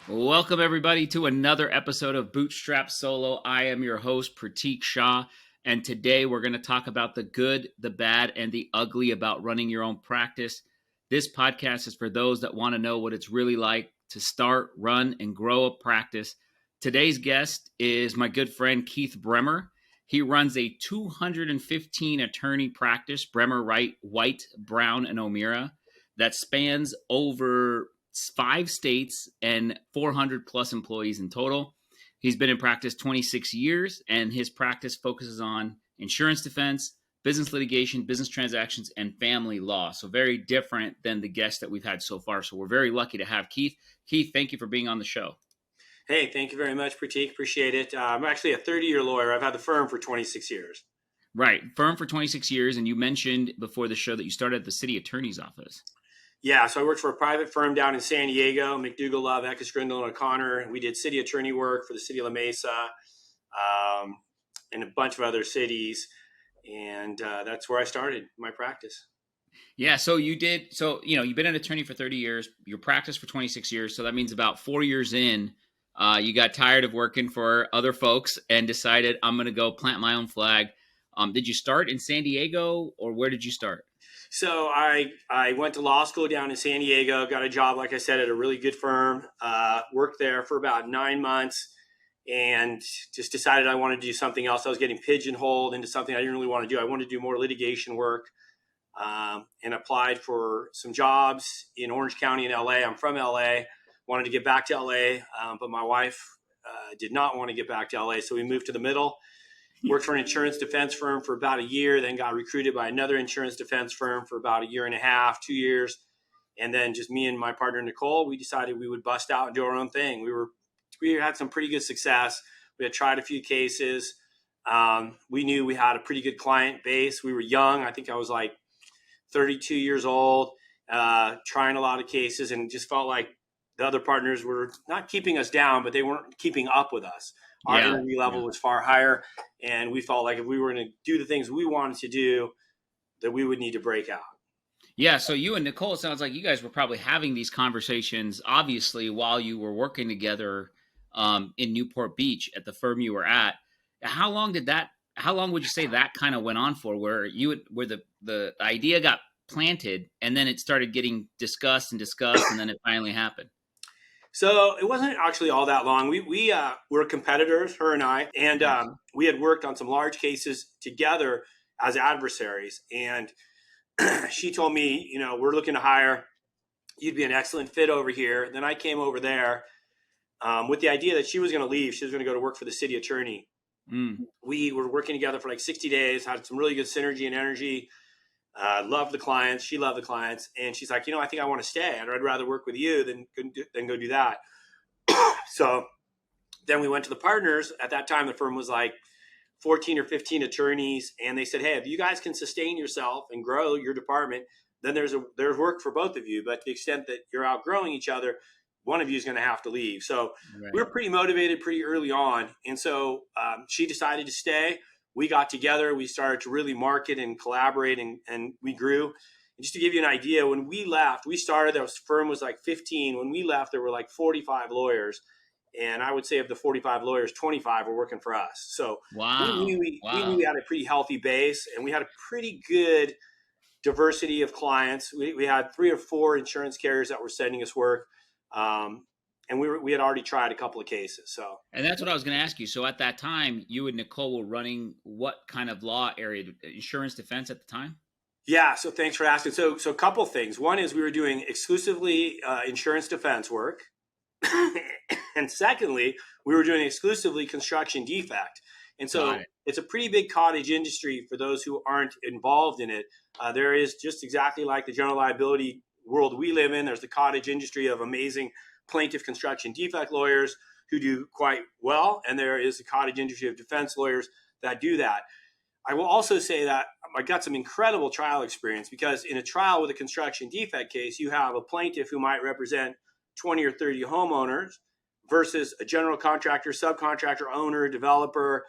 Welcome, everybody, to another episode of Bootstrap Solo. I am your host, Pratik Shah, and today we're going to talk about the good, the bad, and the ugly about running your own practice. This podcast is for those that want to know what it's really like to start, run, and grow a practice. Today's guest is my good friend, Keith Bremer. He runs a 215 attorney practice, Bremer, Whyte, Brown, and O'Meara, that spans over 5 states and 400 plus employees in total. He's been in practice 26 years, and his practice focuses on insurance defense, business litigation, business transactions, and family law. So very different than the guests that we've had so far. So we're very lucky to have Keith. Keith, thank you for being on the show. Hey, thank you very much, Pratik. Appreciate it. I'm actually a 30-year lawyer. I've had the firm for 26 years. Right. Firm for 26 years. And you mentioned before the show that you started at the city attorney's office. Yeah, so I worked for a private firm down in San Diego, McDougall, Love, Eckes, Grindle, and O'Connor. We did city attorney work for the city of La Mesa and a bunch of other cities. And that's where I started my practice. Yeah, so you've been an attorney for 30 years, your practice for 26 years. So that means about 4 years in, you got tired of working for other folks and decided, I'm going to go plant my own flag. Did you start in San Diego, or where did you start? So I went to law school down in San Diego, got a job, like I said, at a really good firm, worked there for about 9 months, and just decided I wanted to do something else. I was getting pigeonholed into something I didn't really want to do. I wanted to do more litigation work, and applied for some jobs in Orange County in LA. I'm from LA, wanted to get back to LA, but my wife did not want to get back to LA, so we moved to the middle. Worked for an insurance defense firm for about a year, then got recruited by another insurance defense firm for about a year and a half, 2 years. And then just me and my partner, Nicole, we decided we would bust out and do our own thing. We had some pretty good success. We had tried a few cases. We knew we had a pretty good client base. We were young. I think I was like 32 years old, trying a lot of cases, and just felt like the other partners were not keeping us down, but they weren't keeping up with us. Our energy level was far higher, and we felt like if we were going to do the things we wanted to do, that we would need to break out. Yeah, so you and Nicole, it sounds like you guys were probably having these conversations, obviously, while you were working together in Newport Beach at the firm you were at. How long would you say that kind of went on for, where the idea got planted and then it started getting discussed, and then it finally happened? So it wasn't actually all that long. We were competitors, her and I, and we had worked on some large cases together as adversaries. And she told me, we're looking to hire. You'd be an excellent fit over here. Then I came over there with the idea that she was going to leave. She was going to go to work for the city attorney. We were working together for like 60 days, had some really good synergy and energy. Loved the clients. She loved the clients. And she's like, I think I want to stay. I'd rather work with you than go do that. So then we went to the partners. At that time, the firm was like 14 or 15 attorneys. And they said, hey, if you guys can sustain yourself and grow your department, then there's work for both of you. But to the extent that you're outgrowing each other, one of you is going to have to leave. So we were pretty motivated pretty early on. And so she decided to stay. We got together, we started to really market and collaborate, and we grew. And just to give you an idea, when we left, we started, the firm was like 15. When we left, there were like 45 lawyers. And I would say of the 45 lawyers, 25 were working for us. So we knew we had a pretty healthy base, and we had a pretty good diversity of clients. We had 3 or 4 insurance carriers that were sending us work. And we had already tried a couple of cases. And that's what I was going to ask you. So at that time, you and Nicole were running what kind of law area? Insurance defense at the time? Yeah. So thanks for asking. So a couple of things. One is we were doing exclusively insurance defense work. And secondly, we were doing exclusively construction defect. And so it's a pretty big cottage industry for those who aren't involved in it. There is, just exactly like the general liability world we live in, there's the cottage industry of amazing plaintiff construction defect lawyers who do quite well, and there is a cottage industry of defense lawyers that do that. I will also say that I got some incredible trial experience, because in a trial with a construction defect case, you have a plaintiff who might represent 20 or 30 homeowners versus a general contractor, subcontractor, owner, developer,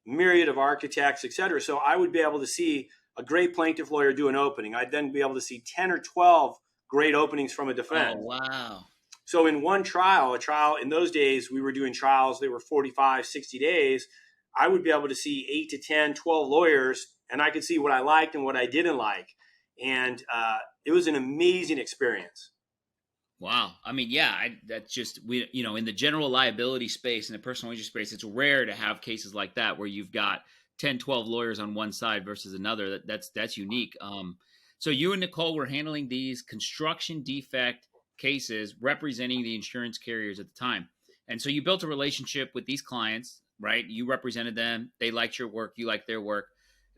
myriad of architects, et cetera. So I would be able to see a great plaintiff lawyer do an opening. I'd then be able to see 10 or 12 great openings from a defense. Oh, wow. So in one trial, a trial in those days, we were doing trials, they were 45, 60 days. I would be able to see 8 to 10, 12 lawyers, and I could see what I liked and what I didn't like. And it was an amazing experience. Wow. I mean, yeah, that's just, in the general liability space and the personal injury space, it's rare to have cases like that where you've got 10, 12 lawyers on one side versus another. That's unique. So you and Nicole were handling these construction defect cases representing the insurance carriers at the time. And so you built a relationship with these clients, right? You represented them. They liked your work. You liked their work.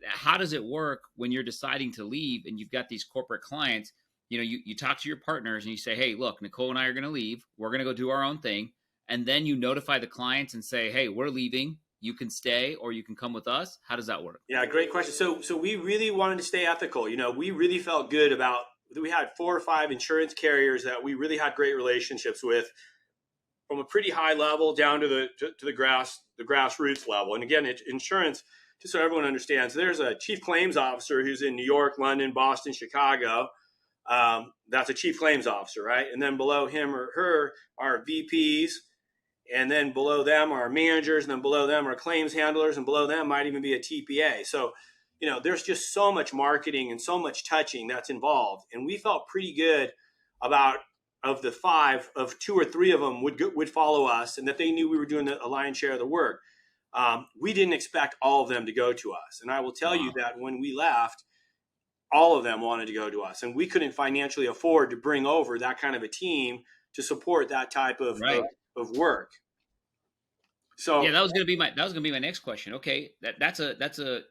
How does it work when you're deciding to leave and you've got these corporate clients? You talk to your partners and you say, hey, look, Nicole and I are going to leave. We're going to go do our own thing. And then you notify the clients and say, hey, we're leaving. You can stay or you can come with us. How does that work? Yeah, great question. So we really wanted to stay ethical. We really felt good about, we had 4 or 5 insurance carriers that we really had great relationships with, from a pretty high level down to the grassroots level. And again, insurance, just so everyone understands, there's a chief claims officer who's in New York, London, Boston, Chicago. That's a chief claims officer, right? And then below him or her are VPs, and then below them are managers, and then below them are claims handlers, and below them might even be a TPA. So, there's just so much marketing and so much touching that's involved. And we felt pretty good about, of the 5, of 2 or 3 of them would follow us, and that they knew we were doing a lion's share of the work. We didn't expect all of them to go to us. And I will tell you that when we left, all of them wanted to go to us, and we couldn't financially afford to bring over that kind of a team to support that type of work. So yeah, that was going to be my next question. Okay, that's a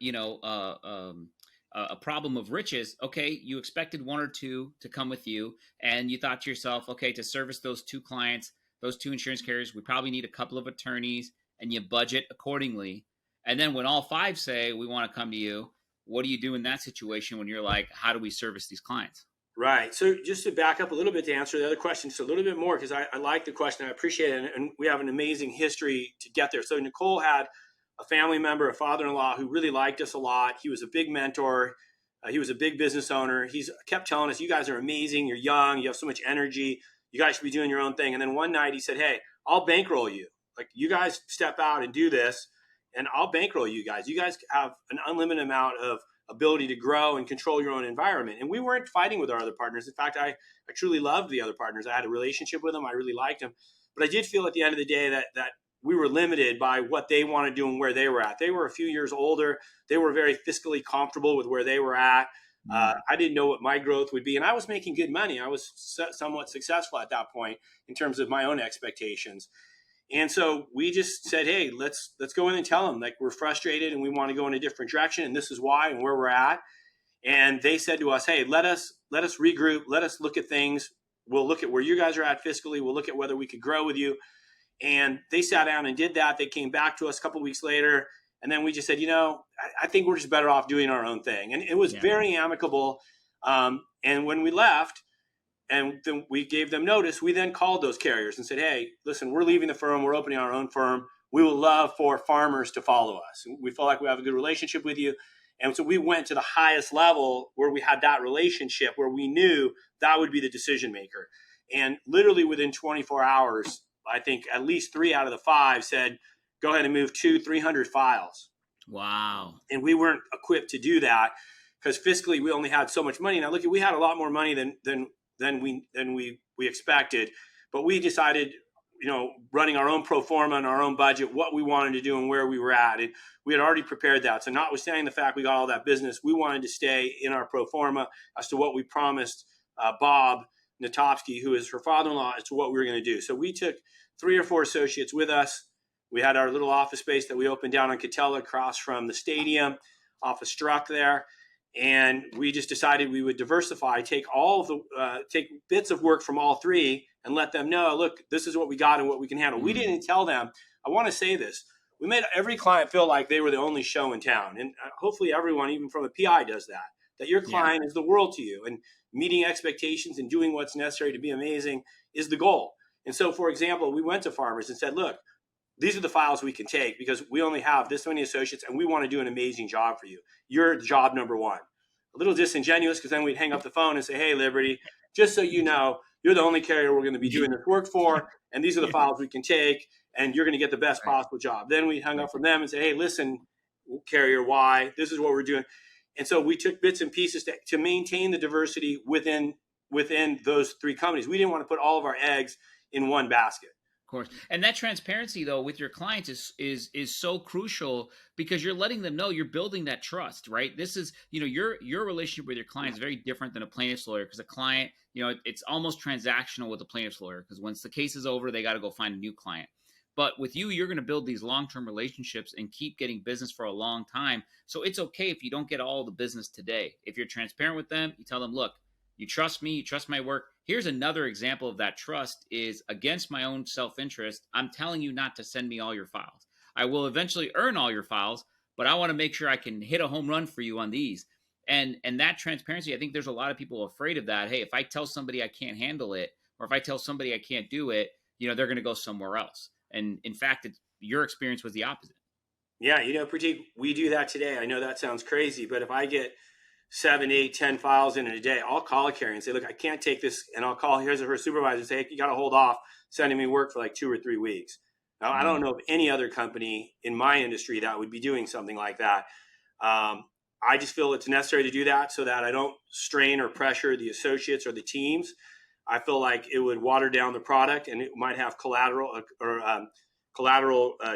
a problem of riches. Okay, you expected 1 or 2 to come with you, and you thought to yourself, okay, to service those 2 clients, those 2 insurance carriers, we probably need a couple of attorneys, and you budget accordingly. And then when all 5 say we want to come to you, what do you do in that situation when you're like, how do we service these clients? Right. So just to back up a little bit to answer the other question, just a little bit more, because I like the question. I appreciate it. And we have an amazing history to get there. So Nicole had a family member, a father-in-law who really liked us a lot. He was a big mentor. He was a big business owner. He's kept telling us, you guys are amazing. You're young. You have so much energy. You guys should be doing your own thing. And then one night he said, hey, I'll bankroll you. Like, you guys step out and do this, and I'll bankroll you guys. You guys have an unlimited amount of ability to grow and control your own environment. And we weren't fighting with our other partners. In fact, I truly loved the other partners. I had a relationship with them. I really liked them. But I did feel at the end of the day that we were limited by what they wanted to do and where they were at. They were a few years older. They were very fiscally comfortable with where they were at. I didn't know what my growth would be. And I was making good money. I was somewhat successful at that point in terms of my own expectations. And so we just said, hey, let's go in and tell them, like, we're frustrated and we want to go in a different direction, and this is why and where we're at. And they said to us, hey, let us regroup. Let us look at things. We'll look at where you guys are at fiscally. We'll look at whether we could grow with you. And they sat down and did that. They came back to us a couple of weeks later. And then we just said, I think we're just better off doing our own thing. And it was very amicable. And when we left, and then we gave them notice, we then called those carriers and said, hey, listen, we're leaving the firm. We're opening our own firm. We would love for farmers to follow us. We feel like we have a good relationship with you. And so we went to the highest level where we had that relationship, where we knew that would be the decision maker. And literally within 24 hours, I think at least 3 out of the 5 said, go ahead and move 200-300 files. Wow. And we weren't equipped to do that because fiscally we only had so much money. Now, look, we had a lot more money than we expected, but we decided, running our own pro forma and our own budget, what we wanted to do and where we were at. And we had already prepared that. So notwithstanding the fact we got all that business, we wanted to stay in our pro forma as to what we promised Bob Natofsky, who is her father-in-law, as to what we were going to do. So we took 3 or 4 associates with us. We had our little office space that we opened down on Catella across from the stadium off of Struck there. And we just decided we would diversify, take bits of work from all 3 and let them know, look, this is what we got and what we can handle. We didn't tell them. I want to say this. We made every client feel like they were the only show in town. And hopefully everyone, even from a PI, does that your client is the world to you, and meeting expectations and doing what's necessary to be amazing is the goal. And so, for example, we went to farmers and said, look, these are the files we can take because we only have this many associates and we want to do an amazing job for you. You're job number 1. A little disingenuous because then we'd hang up the phone and say, hey, Liberty, just so you know, you're the only carrier we're going to be doing this work for, and these are the files we can take, and you're going to get the best possible job. Then we hung up from them and said, hey, listen, carrier Y, this is what we're doing. And so we took bits and pieces to maintain the diversity within those three companies. We didn't want to put all of our eggs in one basket. Of course. And that transparency, though, with your clients is so crucial, because you're letting them know you're building that trust, right? This is, your relationship with your client is very different than a plaintiff's lawyer, because a client, it's almost transactional with a plaintiff's lawyer, because once the case is over, they got to go find a new client. But with you, you're going to build these long-term relationships and keep getting business for a long time. So it's okay if you don't get all the business today. If you're transparent with them, you tell them, look, you trust me, you trust my work. Here's another example of that trust is against my own self-interest. I'm telling you not to send me all your files. I will eventually earn all your files, but I want to make sure I can hit a home run for you on these. And that transparency, I think there's a lot of people afraid of that. Hey, if I tell somebody I can't handle it, or if I tell somebody I can't do it, they're going to go somewhere else. And in fact, your experience was the opposite. Yeah, Pratik, we do that today. I know that sounds crazy, but if I get 7, 8, 10 files in a day, I'll call a carrier and say, look, I can't take this. And I'll call here's her supervisor and say, hey, you got to hold off sending me work for like 2 or 3 weeks. Now, I don't know of any other company in my industry that would be doing something like that. I just feel it's necessary to do that so that I don't strain or pressure the associates or the teams. I feel like it would water down the product, and it might have collateral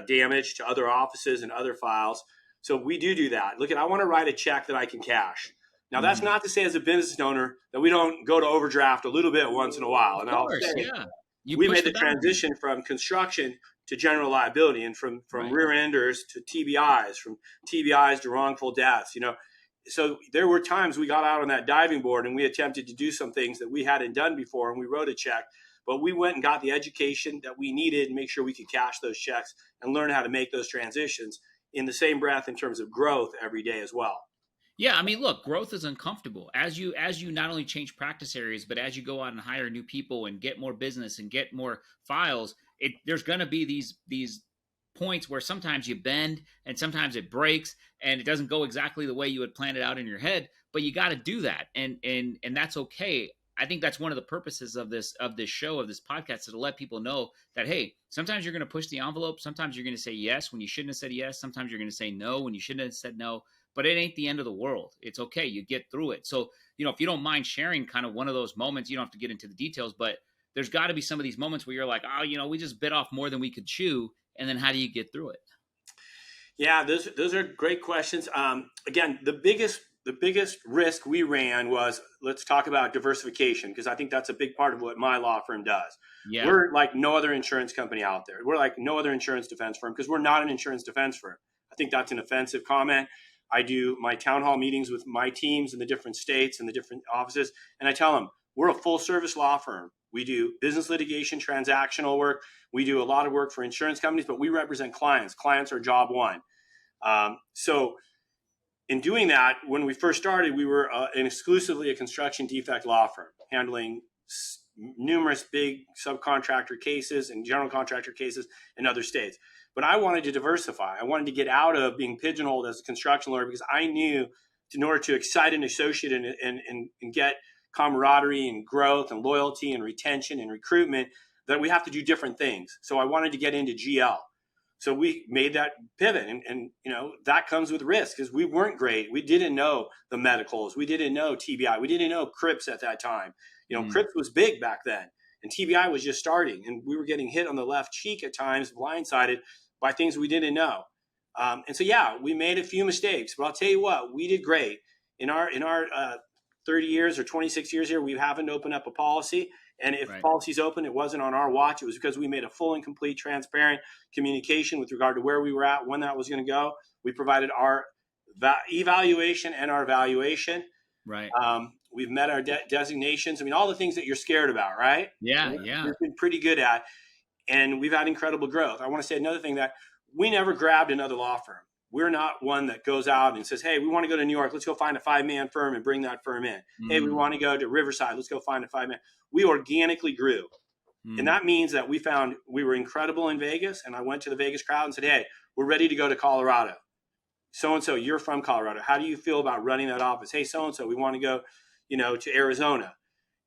damage to other offices and other files. So we do that. Look, I want to write a check that I can cash. Now, that's not to say as a business owner that we don't go to overdraft a little bit once in a while. And of course, I'll say, yeah. We made the transition from construction to general liability, and from rear enders to TBIs, from TBIs to wrongful deaths. So there were times we got out on that diving board and we attempted to do some things that we hadn't done before, and we wrote a check, but we went and got the education that we needed and make sure we could cash those checks and learn how to make those transitions in the same breath in terms of growth every day as well. Yeah, I mean, look, growth is uncomfortable. As you not only change practice areas, but as you go out and hire new people and get more business and get more files, there's going to be these points where sometimes you bend and sometimes it breaks and it doesn't go exactly the way you had planned it out in your head, but you got to do that. And that's okay. I think that's one of the purposes of this show, of this podcast, is to let people know that, hey, sometimes you're going to push the envelope. Sometimes you're going to say yes when you shouldn't have said yes. Sometimes you're going to say no when you shouldn't have said no, but it ain't the end of the world. It's okay. You get through it. So, if you don't mind sharing kind of one of those moments, you don't have to get into the details, but there's got to be some of these moments where you're like, oh, we just bit off more than we could chew. And then how do you get through it? Yeah, those are great questions. Again, the biggest risk we ran was, let's talk about diversification, because I think that's a big part of what my law firm does. Yeah. We're like no other insurance company out there. We're like no other insurance defense firm, because we're not an insurance defense firm. I think that's an offensive comment. I do my town hall meetings with my teams in the different states and the different offices, and I tell them we're a full service law firm. We do business litigation, transactional work. We do a lot of work for insurance companies, but we represent clients. Clients are job one. So in doing that, when we first started, we were exclusively a construction defect law firm, handling numerous big subcontractor cases and general contractor cases in other states. But I wanted to diversify. I wanted to get out of being pigeonholed as a construction lawyer, because I knew in order to excite an associate and get camaraderie and growth and loyalty and retention and recruitment, that we have to do different things. So I wanted to get into GL. So we made that pivot, and that comes with risk, because we weren't great. We didn't know the medicals. We didn't know TBI. We didn't know CRIPS at that time. CRIPS was big back then, and TBI was just starting, and we were getting hit on the left cheek at times, blindsided by things we didn't know. And so, yeah, we made a few mistakes, but I'll tell you what, we did great. In our 30 years or 26 years here, we haven't opened up a policy. And if policy's open, it wasn't on our watch. It was because we made a full and complete, transparent communication with regard to where we were at, when that was going to go. We provided our evaluation and our valuation. Right. We've met our designations. I mean, all the things that you're scared about, right? Yeah, We've been pretty good at, and we've had incredible growth. I want to say another thing, that we never grabbed another law firm. We're not one that goes out and says, hey, we want to go to New York. Let's go find a 5-man firm and bring that firm in. Hey, we want to go to Riverside. Let's go find a 5-man. We organically grew. And that means that we were incredible in Vegas. And I went to the Vegas crowd and said, hey, we're ready to go to Colorado. So-and-so, you're from Colorado. How do you feel about running that office? Hey, so-and-so, we want to go, to Arizona.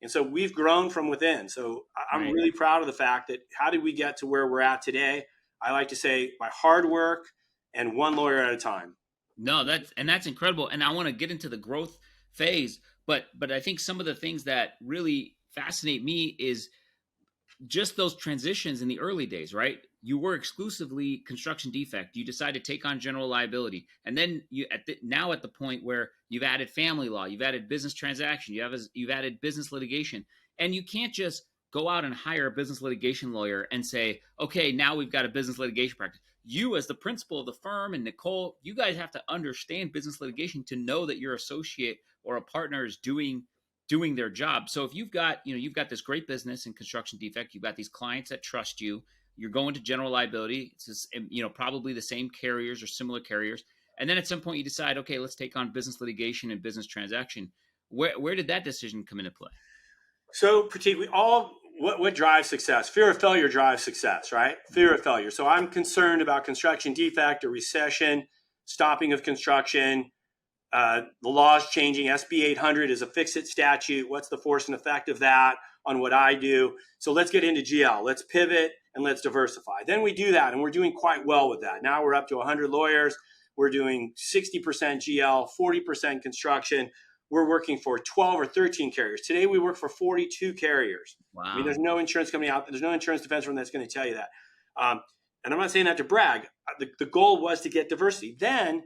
And so we've grown from within. So I'm Right. really proud of the fact that how did we get to where we're at today? I like to say by hard work and one lawyer at a time. No, that's incredible. And I want to get into the growth phase, but I think some of the things that really fascinate me is just those transitions in the early days, right? You were exclusively construction defect. You decide to take on general liability, and then now at the point where you've added family law, you've added business transaction, you've added business litigation, and you can't just go out and hire a business litigation lawyer and say, okay, now we've got a business litigation practice. You, as the principal of the firm, and Nicole, you guys have to understand business litigation to know that your associate or a partner is doing their job. So if you've got this great business in construction defect, you've got these clients that trust you, you're going to general liability, it's just, probably the same carriers or similar carriers. And then at some point you decide, okay, let's take on business litigation and business transaction. Where did that decision come into play? So, Pratik, what drives success? Fear of failure drives success, right? Fear of failure. So I'm concerned about construction defect, a recession, stopping of construction. The law is changing. SB 800 is a fix-it statute. What's the force and effect of that on what I do? So let's get into GL. Let's pivot and let's diversify. Then we do that, and we're doing quite well with that. Now we're up to 100 lawyers. We're doing 60% GL, 40% construction. We're working for 12 or 13 carriers. Today we work for 42 carriers. Wow. I mean, there's no insurance company out there. There's no insurance defense firm that's going to tell you that. And I'm not saying that to brag. The goal was to get diversity. Then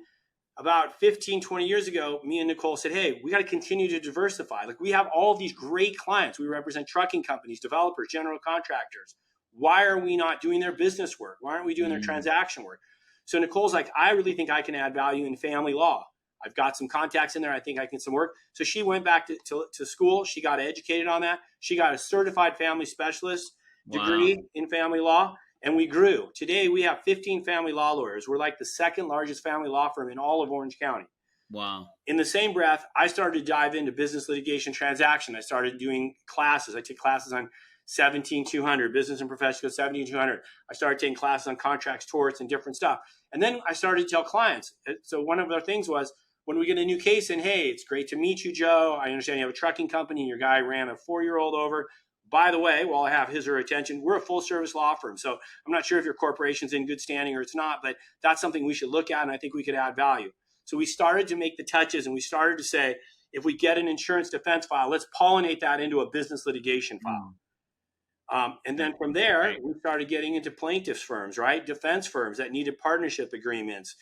about 15, 20 years ago, me and Nicole said, hey, we got to continue to diversify. Like, we have all of these great clients. We represent trucking companies, developers, general contractors. Why are we not doing their business work? Why aren't we doing their transaction work? So Nicole's like, I really think I can add value in family law. I've got some contacts in there. I think I can some work. So she went back to school. She got educated on that. She got a certified family specialist degree in family law. And we grew. Today, we have 15 family law lawyers. We're like the second largest family law firm in all of Orange County. Wow. In the same breath, I started to dive into business litigation transaction. I started doing classes. I took classes on 17200, business and professional 17200. I started taking classes on contracts, torts, and different stuff. And then I started to tell clients. So one of the things was, when we get a new case in, hey, it's great to meet you, Joe. I understand you have a trucking company and your guy ran a 4-year-old over. By the way, while I have his or her attention, we're a full service law firm. So I'm not sure if your corporation's in good standing or it's not, but that's something we should look at, and I think we could add value. So we started to make the touches, and we started to say, if we get an insurance defense file, let's pollinate that into a business litigation file. And then from there, we started getting into plaintiffs firms, right? Defense firms that needed partnership agreements,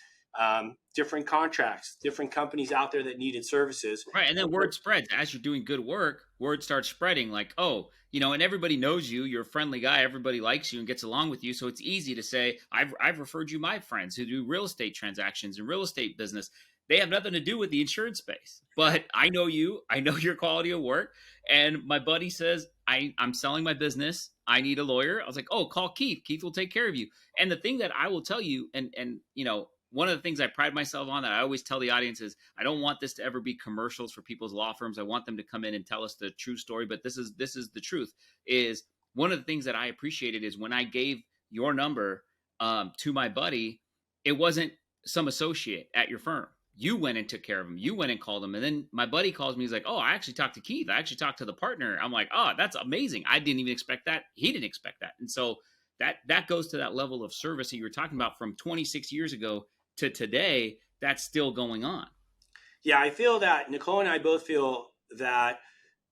different contracts, different companies out there that needed services. Right. And then word spreads. As you're doing good work, word starts spreading like, oh, and everybody knows you. You're a friendly guy. Everybody likes you and gets along with you. So it's easy to say, I've referred you my friends who do real estate transactions and real estate business. They have nothing to do with the insurance space. But I know you. I know your quality of work. And my buddy says, I'm selling my business. I need a lawyer. I was like, oh, call Keith. Keith will take care of you. And the thing that I will tell you, and one of the things I pride myself on that I always tell the audience is I don't want this to ever be commercials for people's law firms. I want them to come in and tell us the true story. But this is the truth. Is one of the things that I appreciated is when I gave your number to my buddy, it wasn't some associate at your firm. You went and took care of him. You went and called him. And then my buddy calls me. He's like, oh, I actually talked to Keith. I actually talked to the partner. I'm like, oh, that's amazing. I didn't even expect that. He didn't expect that. And so that goes to that level of service that you were talking about from 26 years ago to today. That's still going on. Yeah, I feel that Nicole and I both feel that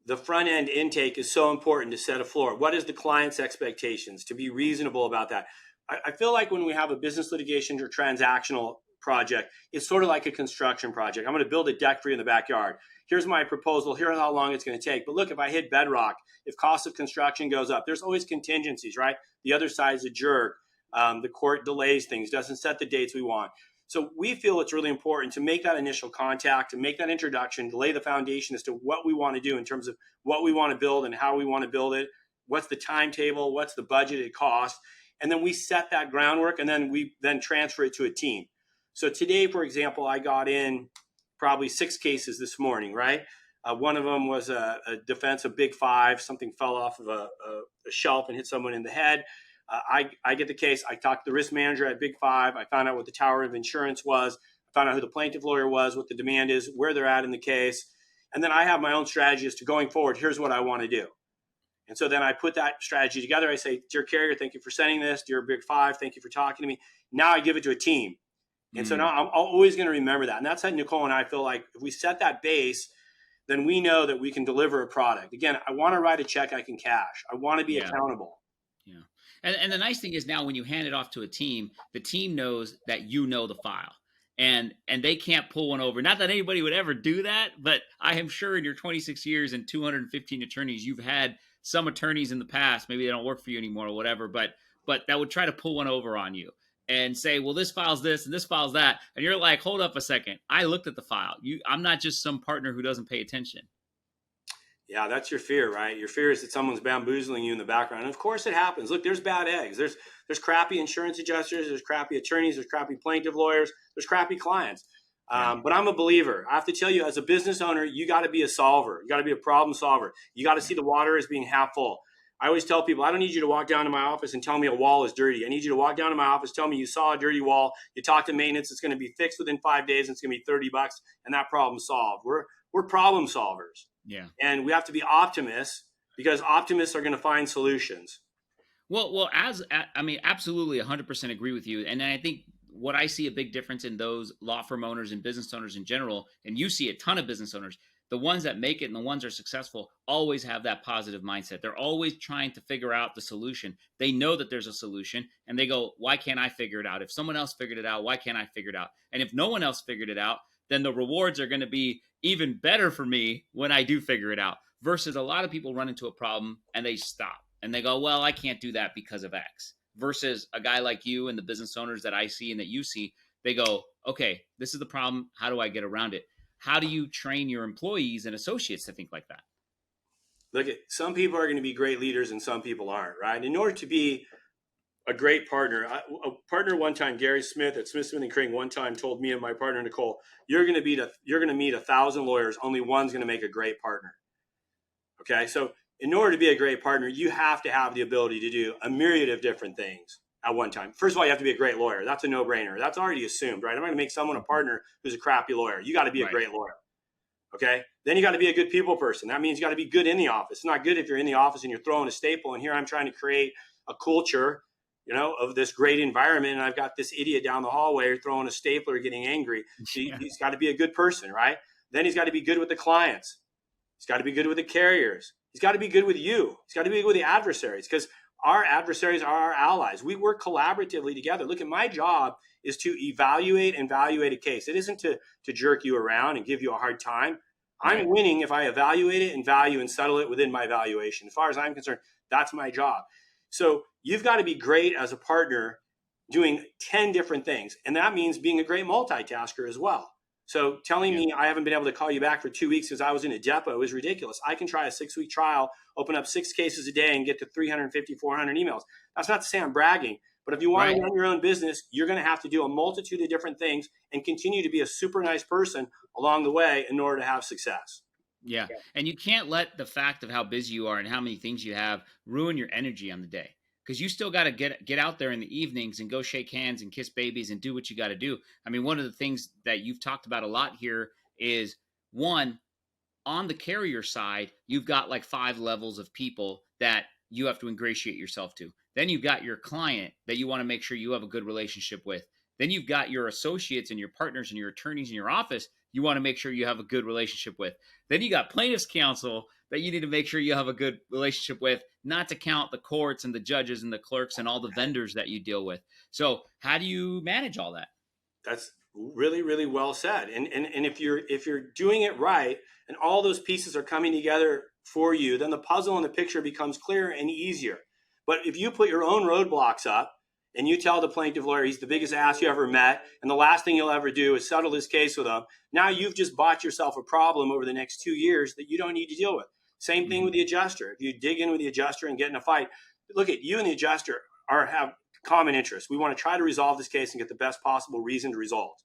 the front end intake is so important to set a floor. What is the client's expectations? To be reasonable about that. I feel like when we have a business litigation or transactional project, it's sort of like a construction project. I'm going to build a deck for you in the backyard. Here's my proposal. Here's how long it's going to take. But look, if I hit bedrock, if cost of construction goes up, there's always contingencies, right? The other side's a jerk. The court delays things, doesn't set the dates we want. So we feel it's really important to make that initial contact, to make that introduction, to lay the foundation as to what we want to do in terms of what we want to build and how we want to build it. What's the timetable? What's the budgeted cost? And then we set that groundwork, and then we transfer it to a team. So today, for example, I got in probably 6 cases this morning, right? One of them was a defense of Big Five. Something fell off of a shelf and hit someone in the head. I get the case. I talked to the risk manager at Big Five. I found out what the tower of insurance was. I found out who the plaintiff lawyer was, what the demand is, where they're at in the case. And then I have my own strategy as to going forward. Here's what I want to do. And so then I put that strategy together. I say, dear carrier, thank you for sending this. Dear Big Five, thank you for talking to me. Now I give it to a team. And so now I'm always going to remember that. And that's how Nicole and I feel like if we set that base, then we know that we can deliver a product. Again, I want to write a check I can cash. I want to be accountable. Yeah. And the nice thing is now when you hand it off to a team, the team knows that you know the file. And they can't pull one over. Not that anybody would ever do that, but I am sure in your 26 years and 215 attorneys, you've had some attorneys in the past, maybe they don't work for you anymore or whatever, but that would try to pull one over on you and say, well, this file's this and this file's that. And you're like, hold up a second. I looked at the file. I'm not just some partner who doesn't pay attention. Yeah, that's your fear, right? Your fear is that someone's bamboozling you in the background. And of course it happens. Look, there's bad eggs. There's crappy insurance adjusters. There's crappy attorneys. There's crappy plaintiff lawyers. There's crappy clients. But I'm a believer. I have to tell you, as a business owner, you got to be a solver. You got to be a problem solver. You got to see the water as being half full. I always tell people, I don't need you to walk down to my office and tell me a wall is dirty. I need you to walk down to my office, tell me you saw a dirty wall. You talk to maintenance. It's going to be fixed within 5 days. And it's going to be $30 and that problem solved. We're problem solvers. Yeah. And we have to be optimists because optimists are going to find solutions. Well, absolutely 100% agree with you. And I think what I see a big difference in those law firm owners and business owners in general, and you see a ton of business owners, the ones that make it and the ones that are successful always have that positive mindset. They're always trying to figure out the solution. They know that there's a solution and they go, why can't I figure it out? If someone else figured it out, why can't I figure it out? And if no one else figured it out, then the rewards are going to be even better for me when I do figure it out. Versus a lot of people run into a problem and they stop and they go, well, I can't do that because of X. Versus a guy like you and the business owners that I see and that you see, they go, okay, this is the problem. How do I get around it? How do you train your employees and associates to think like that? Look, some people are going to be great leaders and some people aren't, right? In order to be a great partner, a partner one time, Gary Smith at Smith & Crane one time told me and my partner, Nicole, you're going to meet 1,000 lawyers. Only one's going to make a great partner. Okay. So in order to be a great partner, you have to have the ability to do a myriad of different things at one time. First of all, you have to be a great lawyer. That's a no-brainer. That's already assumed, right? I'm going to make someone a partner who's a crappy lawyer. You got to be a great lawyer. Okay. Then you got to be a good people person. That means you got to be good in the office. It's not good if you're in the office and you're throwing a staple. And here I'm trying to create a culture, of this great environment. And I've got this idiot down the hallway throwing a stapler, getting angry. He's got to be a good person, right? Then he's got to be good with the clients. He's got to be good with the carriers. He's got to be good with you. He's got to be good with the adversaries because our adversaries are our allies. We work collaboratively together. Look, at my job is to evaluate and evaluate a case. It isn't to jerk you around and give you a hard time. I'm winning if I evaluate it and value and settle it within my valuation. As far as I'm concerned, that's my job. So you've got to be great as a partner doing 10 different things. And that means being a great multitasker as well. So telling me I haven't been able to call you back for 2 weeks because I was in a depot is ridiculous. I can try a 6-week trial, open up 6 cases a day and get to 350, 400 emails. That's not to say I'm bragging, but if you want to run your own business, you're going to have to do a multitude of different things and continue to be a super nice person along the way in order to have success. Yeah. And you can't let the fact of how busy you are and how many things you have ruin your energy on the day. Because you still got to get out there in the evenings and go shake hands and kiss babies and do what you got to do. I mean, one of the things that you've talked about a lot here is, one, on the carrier side, you've got like 5 levels of people that you have to ingratiate yourself to. Then you've got your client that you want to make sure you have a good relationship with. Then you've got your associates and your partners and your attorneys in your office you want to make sure you have a good relationship with. Then you got plaintiff's counsel that you need to make sure you have a good relationship with, not to count the courts and the judges and the clerks and all the vendors that you deal with. So how do you manage all that? That's really, really well said. And if you're doing it right and all those pieces are coming together for you, then the puzzle and the picture becomes clearer and easier. But if you put your own roadblocks up and you tell the plaintiff lawyer he's the biggest ass you ever met and the last thing he'll ever do is settle his case with him, now you've just bought yourself a problem over the next 2 years that you don't need to deal with. Same thing with the adjuster. If you dig in with the adjuster and get in a fight, look, at you and the adjuster have common interests. We want to try to resolve this case and get the best possible reason to resolve.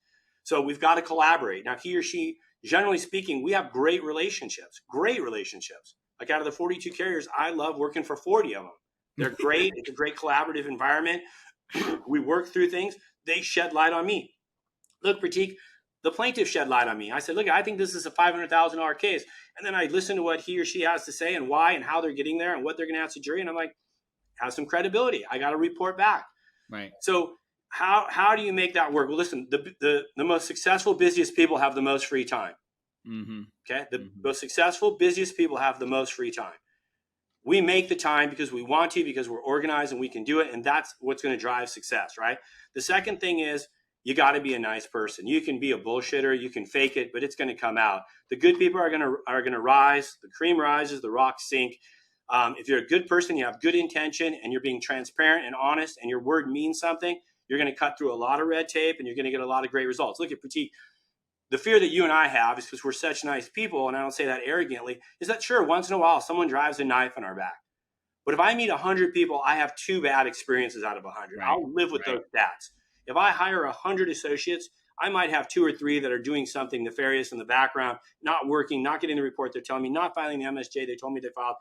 So we've got to collaborate. Now, he or she, generally speaking, we have great relationships. Like out of the 42 carriers, I love working for 40 of them. They're great. It's a great collaborative environment. We work through things. They shed light on me. Look, Pratik, the plaintiff shed light on me. I said, look, I think this is a $500,000 case. And then I listened to what he or she has to say and why and how they're getting there and what they're going to ask the jury. And I'm like, have some credibility. I got to report back. Right. So how do you make that work? Well, listen, the most successful, busiest people have the most free time. Mm-hmm. Okay. The most successful, busiest people have the most free time. We make the time because we want to, because we're organized and we can do it. And that's what's going to drive success, right? The second thing is you got to be a nice person. You can be a bullshitter, you can fake it, but it's going to come out. The good people are going to rise. The cream rises, the rocks sink. If you're a good person, you have good intention, and you're being transparent and honest, and your word means something, you're going to cut through a lot of red tape, and you're going to get a lot of great results. Look at Pratik. The fear that you and I have is because we're such nice people, and I don't say that arrogantly, is that sure, once in a while, someone drives a knife in our back. But if I meet 100 people, I have 2 bad experiences out of 100. Right. I'll live with those stats. If I hire 100 associates, I might have 2 or 3 that are doing something nefarious in the background, not working, not getting the report they're telling me, not filing the MSJ they told me they filed.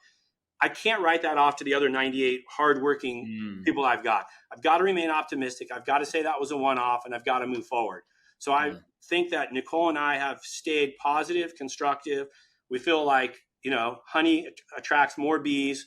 I can't write that off to the other 98 hardworking people I've got. I've got to remain optimistic. I've got to say that was a one-off, and I've got to move forward. So I think that Nicole and I have stayed positive, constructive. We feel like, honey attracts more bees.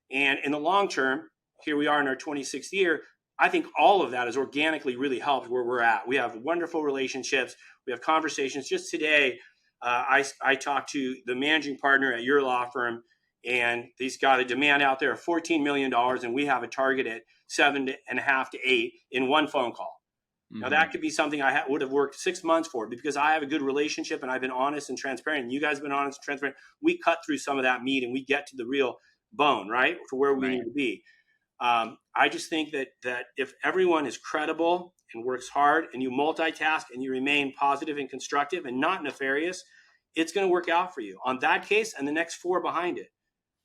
And in the long term, here we are in our 26th year, I think all of that has organically really helped where we're at. We have wonderful relationships. We have conversations. Just today, I talked to the managing partner at your law firm, and he's got a demand out there of $14 million, and we have a target at 7.5 to 8 in one phone call. Now, that could be something I would have worked 6 months for, because I have a good relationship and I've been honest and transparent, and you guys have been honest and transparent. We cut through some of that meat and we get to the real bone, right, for where we need to be. I just think that if everyone is credible and works hard, and you multitask and you remain positive and constructive and not nefarious, it's going to work out for you on that case and the next 4 behind it.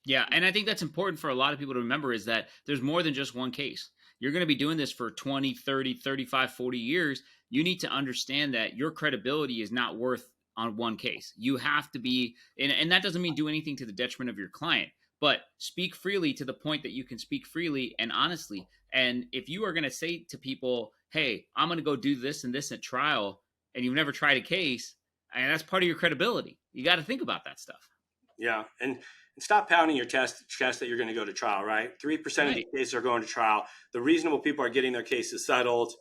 Yeah, and I think that's important for a lot of people to remember, is that there's more than just one case. You're going to be doing this for 20, 30, 35, 40 years. You need to understand that your credibility is not worth on one case. You have to be, and that doesn't mean do anything to the detriment of your client, but speak freely to the point that you can speak freely and honestly. And if you are going to say to people, hey, I'm going to go do this and this at trial, and you've never tried a case, and that's part of your credibility. You got to think about that stuff. Yeah. And stop pounding your chest that you're going to go to trial, right? 3% of the cases are going to trial. The reasonable people are getting their cases settled.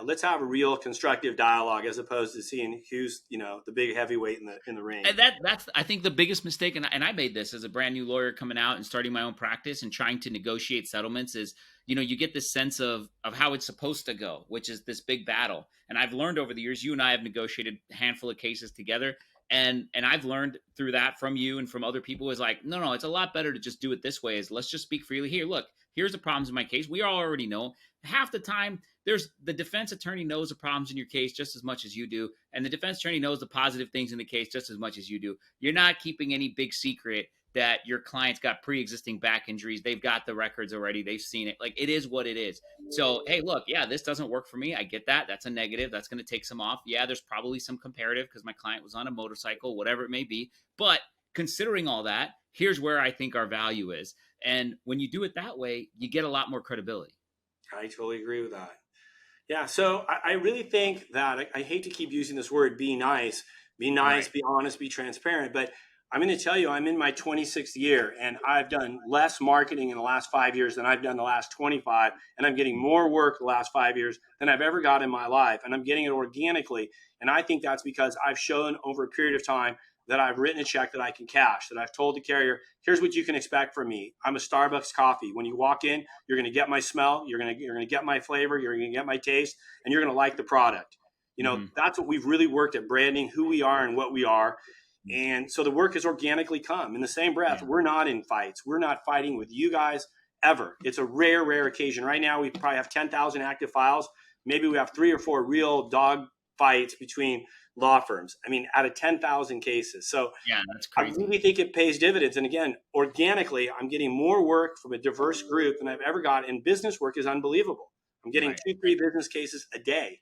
Let's have a real constructive dialogue as opposed to seeing who's, the big heavyweight in the ring. And that's, I think, the biggest mistake. And I made this as a brand new lawyer coming out and starting my own practice and trying to negotiate settlements is, you get this sense of how it's supposed to go, which is this big battle. And I've learned over the years, you and I have negotiated a handful of cases together. And I've learned through that from you and from other people is like, no, it's a lot better to just do it this way. Is let's just speak freely. Here, look, here's the problems in my case. We all already know. Half the time, the defense attorney knows the problems in your case just as much as you do. And the defense attorney knows the positive things in the case just as much as you do. You're not keeping any big secret that your client's got pre-existing back injuries. They've got the records already. They've seen it. Like, it is what it is. So, hey, look, yeah, this doesn't work for me. I get that. That's a negative. That's going to take some off. Yeah, there's probably some comparative because my client was on a motorcycle, whatever it may be. But considering all that, here's where I think our value is. And when you do it that way, you get a lot more credibility. I totally agree with that. Yeah. So I really think that I hate to keep using this word, be nice, right. Be honest, be transparent, but I'm going to tell you, I'm in my 26th year and I've done less marketing in the last 5 years than I've done the last 25. And I'm getting more work the last 5 years than I've ever got in my life. And I'm getting it organically. And I think that's because I've shown over a period of time that I've written a check that I can cash, that I've told the carrier, here's what you can expect from me. I'm a Starbucks coffee. When you walk in, you're going to get my smell. You're going to get my flavor. You're going to get my taste, and you're going to like the product. That's what we've really worked at, branding who we are and what we are. And so the work has organically come. In the same breath, we're not in fights. We're not fighting with you guys ever. It's a rare occasion. Right now, we probably have 10,000 active files. Maybe we have 3 or 4 real dog fights between law firms. I mean, out of 10,000 cases. So yeah, that's crazy. I really think it pays dividends. And again, organically, I'm getting more work from a diverse group than I've ever got. And business work is unbelievable. I'm getting 2-3 business cases a day.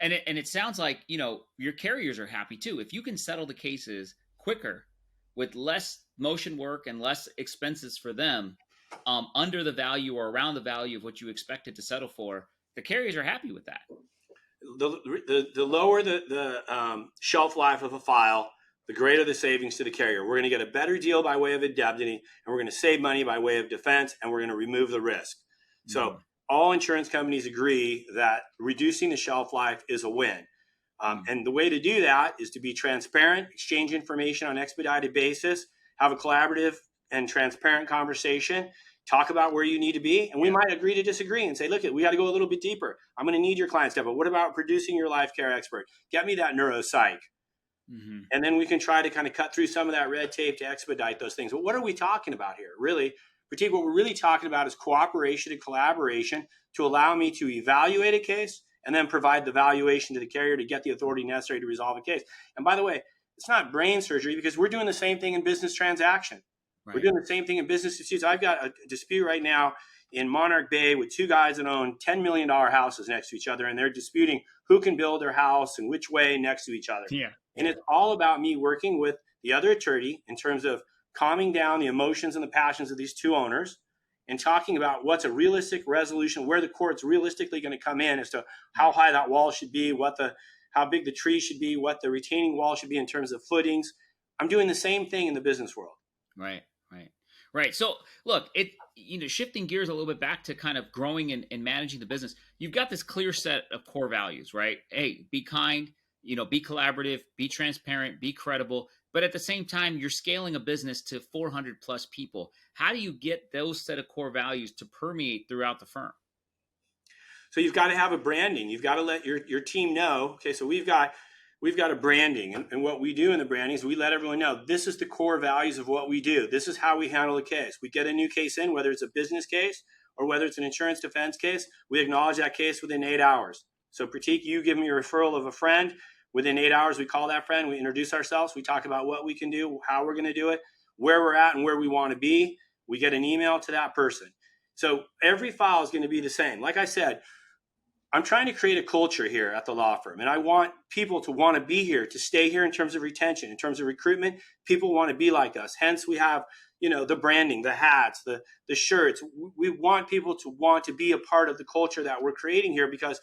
And it sounds like, your carriers are happy too. If you can settle the cases quicker with less motion work and less expenses for them, under the value or around the value of what you expected to settle for, the carriers are happy with that. The lower the shelf life of a file, the greater the savings to the carrier. We're going to get a better deal by way of indemnity, and we're going to save money by way of defense, and we're going to remove the risk. So all insurance companies agree that reducing the shelf life is a win. And the way to do that is to be transparent, exchange information on an expedited basis, have a collaborative and transparent conversation, talk about where you need to be. And we might agree to disagree and say, look, we got to go a little bit deeper. I'm going to need your client stuff. But what about producing your life care expert? Get me that neuropsych. And then we can try to kind of cut through some of that red tape to expedite those things. But what are we talking about here? Really, Pratik, what we're really talking about is cooperation and collaboration to allow me to evaluate a case and then provide the valuation to the carrier to get the authority necessary to resolve a case. And by the way, it's not brain surgery because we're doing the same thing in business transaction. Right. We're doing the same thing in business disputes. I've got a dispute right now in Monarch Bay with two guys that own $10 million houses next to each other, and they're disputing who can build their house and which way next to each other. And it's all about me working with the other attorney in terms of calming down the emotions and the passions of these two owners and talking about what's a realistic resolution, where the court's realistically going to come in as to how high that wall should be, how big the tree should be, what the retaining wall should be in terms of footings. I'm doing the same thing in the business world. Right. So look, shifting gears a little bit back to kind of growing and managing the business, you've got this clear set of core values, right? Hey, be kind, be collaborative, be transparent, be credible. But at the same time, you're scaling a business to 400 plus people. How do you get those set of core values to permeate throughout the firm? So you've got to have a branding. You've got to let your team know, okay, so we've got a branding. And what we do in the branding is we let everyone know this is the core values of what we do. This is how we handle a case. We get a new case in, whether it's a business case or whether it's an insurance defense case, we acknowledge that case within 8 hours. So Pratik, you give me a referral of a friend. Within 8 hours, we call that friend. We introduce ourselves. We talk about what we can do, how we're going to do it, where we're at and where we want to be. We get an email to that person. So every file is going to be the same. Like I said, I'm trying to create a culture here at the law firm, and I want people to want to be here, to stay here in terms of retention, in terms of recruitment. People want to be like us. Hence, we have, the branding, the hats, the shirts. We want people to want to be a part of the culture that we're creating here because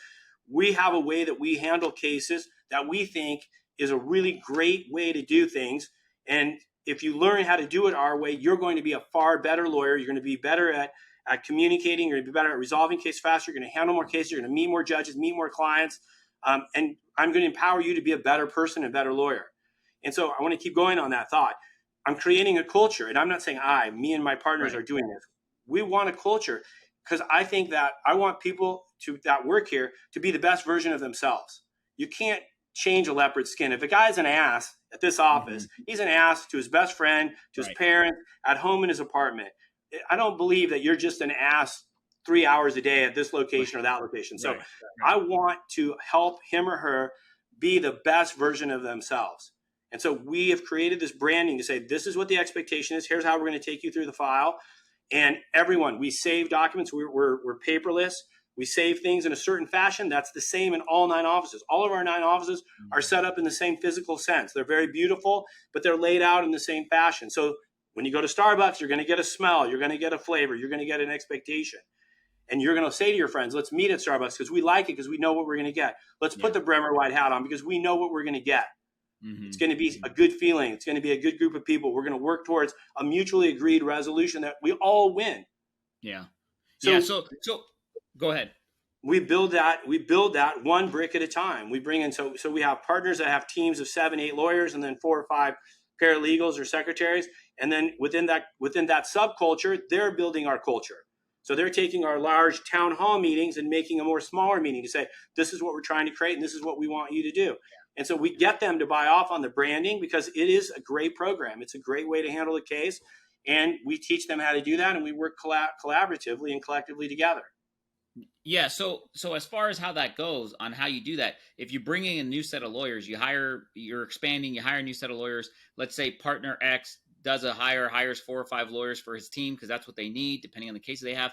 we have a way that we handle cases that we think is a really great way to do things. And if you learn how to do it our way, you're going to be a far better lawyer. You're going to be better at communicating. You're going to be better at resolving cases faster. You're going to handle more cases. You're going to meet more judges, meet more clients. And I'm going to empower you to be a better person and better lawyer. And so I want to keep going on that thought. I'm creating a culture, and I'm not saying me and my partners are doing this. We want a culture because I think that I want people that work here to be the best version of themselves. You can't change a leopard's skin. If a guy's an ass at this office, he's an ass to his best friend, to his parents, at home in his apartment. I don't believe that you're just an ass 3 hours a day at this location or that location. So I want to help him or her be the best version of themselves. And so we have created this branding to say, this is what the expectation is. Here's how we're going to take you through the file. And everyone, we save documents. We're paperless. We save things in a certain fashion. That's the same in all 9 offices. All of our 9 offices are set up in the same physical sense. They're very beautiful, but they're laid out in the same fashion. So when you go to Starbucks, you're going to get a smell. You're going to get a flavor. You're going to get an expectation. And you're going to say to your friends, let's meet at Starbucks because we like it because we know what we're going to get. Let's put the Bremer Whyte hat on because we know what we're going to get. It's going to be a good feeling. It's going to be a good group of people. We're going to work towards a mutually agreed resolution that we all win. So go ahead. We build that one brick at a time. We bring in, so we have partners that have teams of 7, 8 lawyers and then 4 or 5 paralegals or secretaries. And then within that subculture, they're building our culture. So they're taking our large town hall meetings and making a more smaller meeting to say, this is what we're trying to create and this is what we want you to do. And so we get them to buy off on the branding because it is a great program. It's a great way to handle a case. And we teach them how to do that. And we work collaboratively and collectively together. Yeah. So as far as how that goes on how you do that, if you bring in a new set of lawyers, you're expanding, you hire a new set of lawyers. Let's say partner X does hires 4 or 5 lawyers for his team because that's what they need, depending on the cases they have.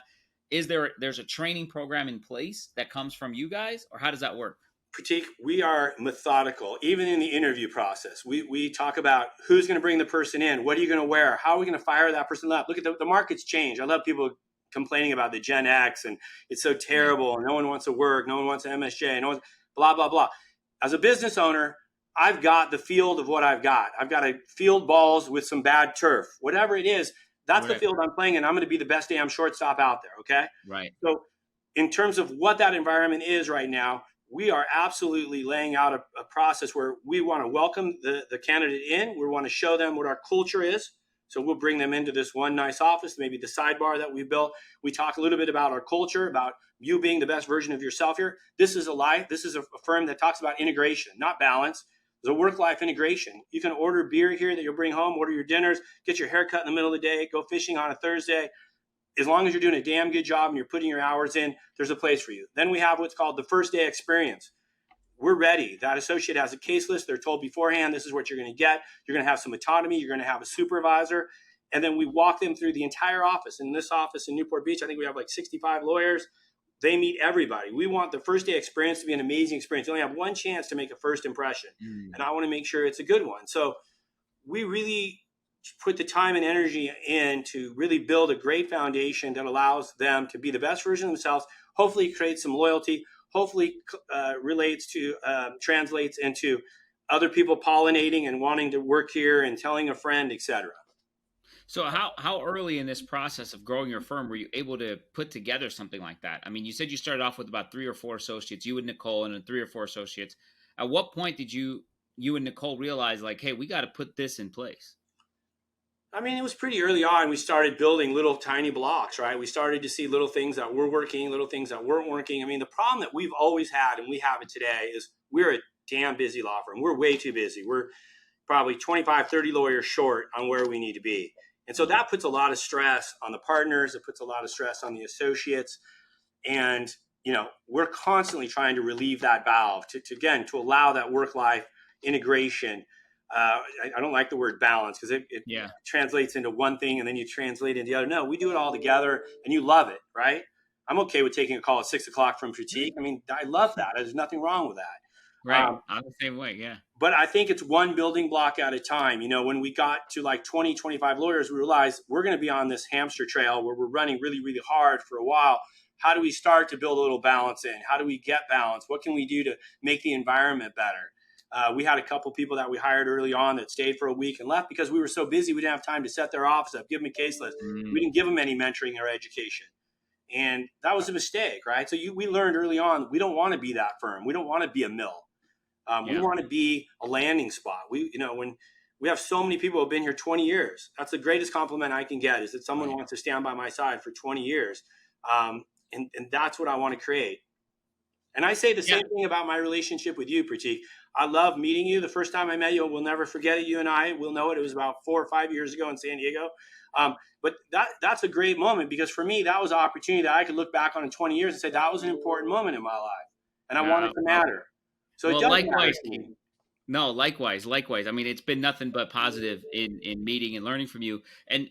There's a training program in place that comes from you guys, or how does that work? Pratik, we are methodical, even in the interview process. We talk about who's going to bring the person in, what are you going to wear, how are we going to fire that person up? Look at the market's changed. I love people complaining about the Gen X and it's so terrible and no one wants to work, no one wants an MSJ. blah, blah, blah. As a business owner, I've got the field of what I've got. I've got a field balls with some bad turf, whatever it is. That's the Right. field I'm playing in. I'm going to be the best damn shortstop out there. Okay. Right. So in terms of what that environment is right now, we are absolutely laying out a process where we want to welcome the candidate in. We want to show them what our culture is. So we'll bring them into this one nice office, maybe the sidebar that we built. We talk a little bit about our culture, about you being the best version of yourself here. This is a firm that talks about integration, not balance. There's a work-life integration. You can order beer here that you'll bring home, order your dinners, get your hair cut in the middle of the day, go fishing on a Thursday. As long as you're doing a damn good job and you're putting your hours in, there's a place for you. Then we have what's called the first day experience. We're ready. That associate has a case list. They're told beforehand, this is what you're going to get. You're going to have some autonomy. You're going to have a supervisor. And then we walk them through the entire office. In this office in Newport Beach, I think we have like 65 lawyers. They meet everybody. We want the first day experience to be an amazing experience. You only have one chance to make a first impression. And I want to make sure it's a good one. So we really put the time and energy in to really build a great foundation that allows them to be the best version of themselves, hopefully create some loyalty, hopefully translates into other people pollinating and wanting to work here and telling a friend, etc. So how early in this process of growing your firm were you able to put together something like that? I mean, you said you started off with about 3 or 4 associates, you and Nicole, and then 3 or 4 associates. At what point did you and Nicole realize, like, hey, we got to put this in place? I mean, it was pretty early on. We started building little tiny blocks, right? We started to see little things that were working, little things that weren't working. I mean, the problem that we've always had, and we have it today, is we're a damn busy law firm. We're way too busy. We're probably 25, 30 lawyers short on where we need to be. And so that puts a lot of stress on the partners. It puts a lot of stress on the associates. And, we're constantly trying to relieve that valve to allow that work-life integration. I don't like the word balance because it translates into one thing and then you translate into the other. No, we do it all together and you love it, right? I'm okay with taking a call at 6:00 from Pratik. I mean, I love that. There's nothing wrong with that. Right. I'm the same way. Yeah. But I think it's one building block at a time. When we got to like 20, 25 lawyers, we realized we're going to be on this hamster trail where we're running really, really hard for a while. How do we start to build a little balance in? How do we get balance? What can we do to make the environment better? We had a couple people that we hired early on that stayed for a week and left because we were so busy. We didn't have time to set their office up, give them a case list. We didn't give them any mentoring or education. And that was a mistake, right? So we learned early on, we don't want to be that firm. We don't want to be a mill. We want to be a landing spot. When we have so many people who have been here 20 years, that's the greatest compliment I can get is that someone wants to stand by my side for 20 years. And that's what I want to create. And I say the same thing about my relationship with you, Pratik. I love meeting you. The first time I met you, we'll never forget it. You and I will know it. It was about 4 or 5 years ago in San Diego. But that's a great moment because for me, that was an opportunity that I could look back on in 20 years and say that was an important moment in my life. And I want it to matter. So it does likewise. matter to me. No, likewise. I mean, it's been nothing but positive in meeting and learning from you. And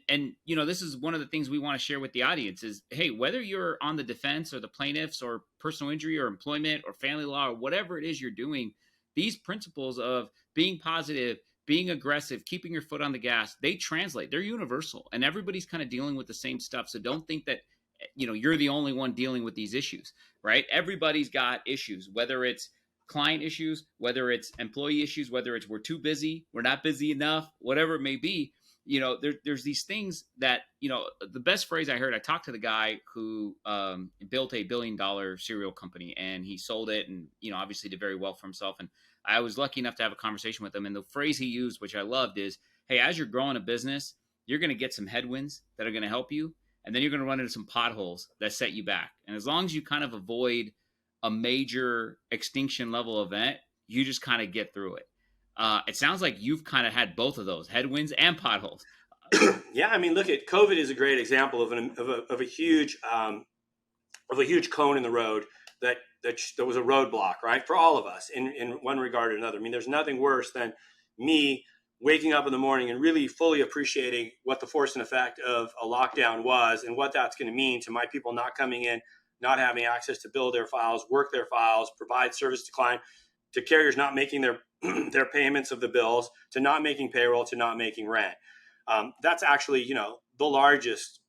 this is one of the things we want to share with the audience is, hey, whether you're on the defense or the plaintiffs or personal injury or employment or family law or whatever it is you're doing, these principles of being positive, being aggressive, keeping your foot on the gas, they translate. They're universal and everybody's kind of dealing with the same stuff. So don't think that, you're the only one dealing with these issues, right? Everybody's got issues, whether it's client issues, whether it's employee issues, whether it's we're too busy, we're not busy enough, whatever it may be. There's these things that, the best phrase I heard, I talked to the guy who built a $1 billion cereal company and he sold it and, obviously did very well for himself. And I was lucky enough to have a conversation with him. And the phrase he used, which I loved is, hey, as you're growing a business, you're going to get some headwinds that are going to help you. And then you're going to run into some potholes that set you back. And as long as you kind of avoid a major extinction level event, you just kind of get through it. It sounds like you've kind of had both of those, headwinds and potholes. Yeah, I mean, look at COVID is a great example of a huge cone in the road that was a roadblock, right, for all of us in one regard or another. I mean, there's nothing worse than me waking up in the morning and really fully appreciating what the force and effect of a lockdown was and what that's going to mean to my people not coming in, not having access to build their files, work their files, provide service to client, to carriers not making their payments of the bills, to not making payroll, to not making rent. That's actually, the largest,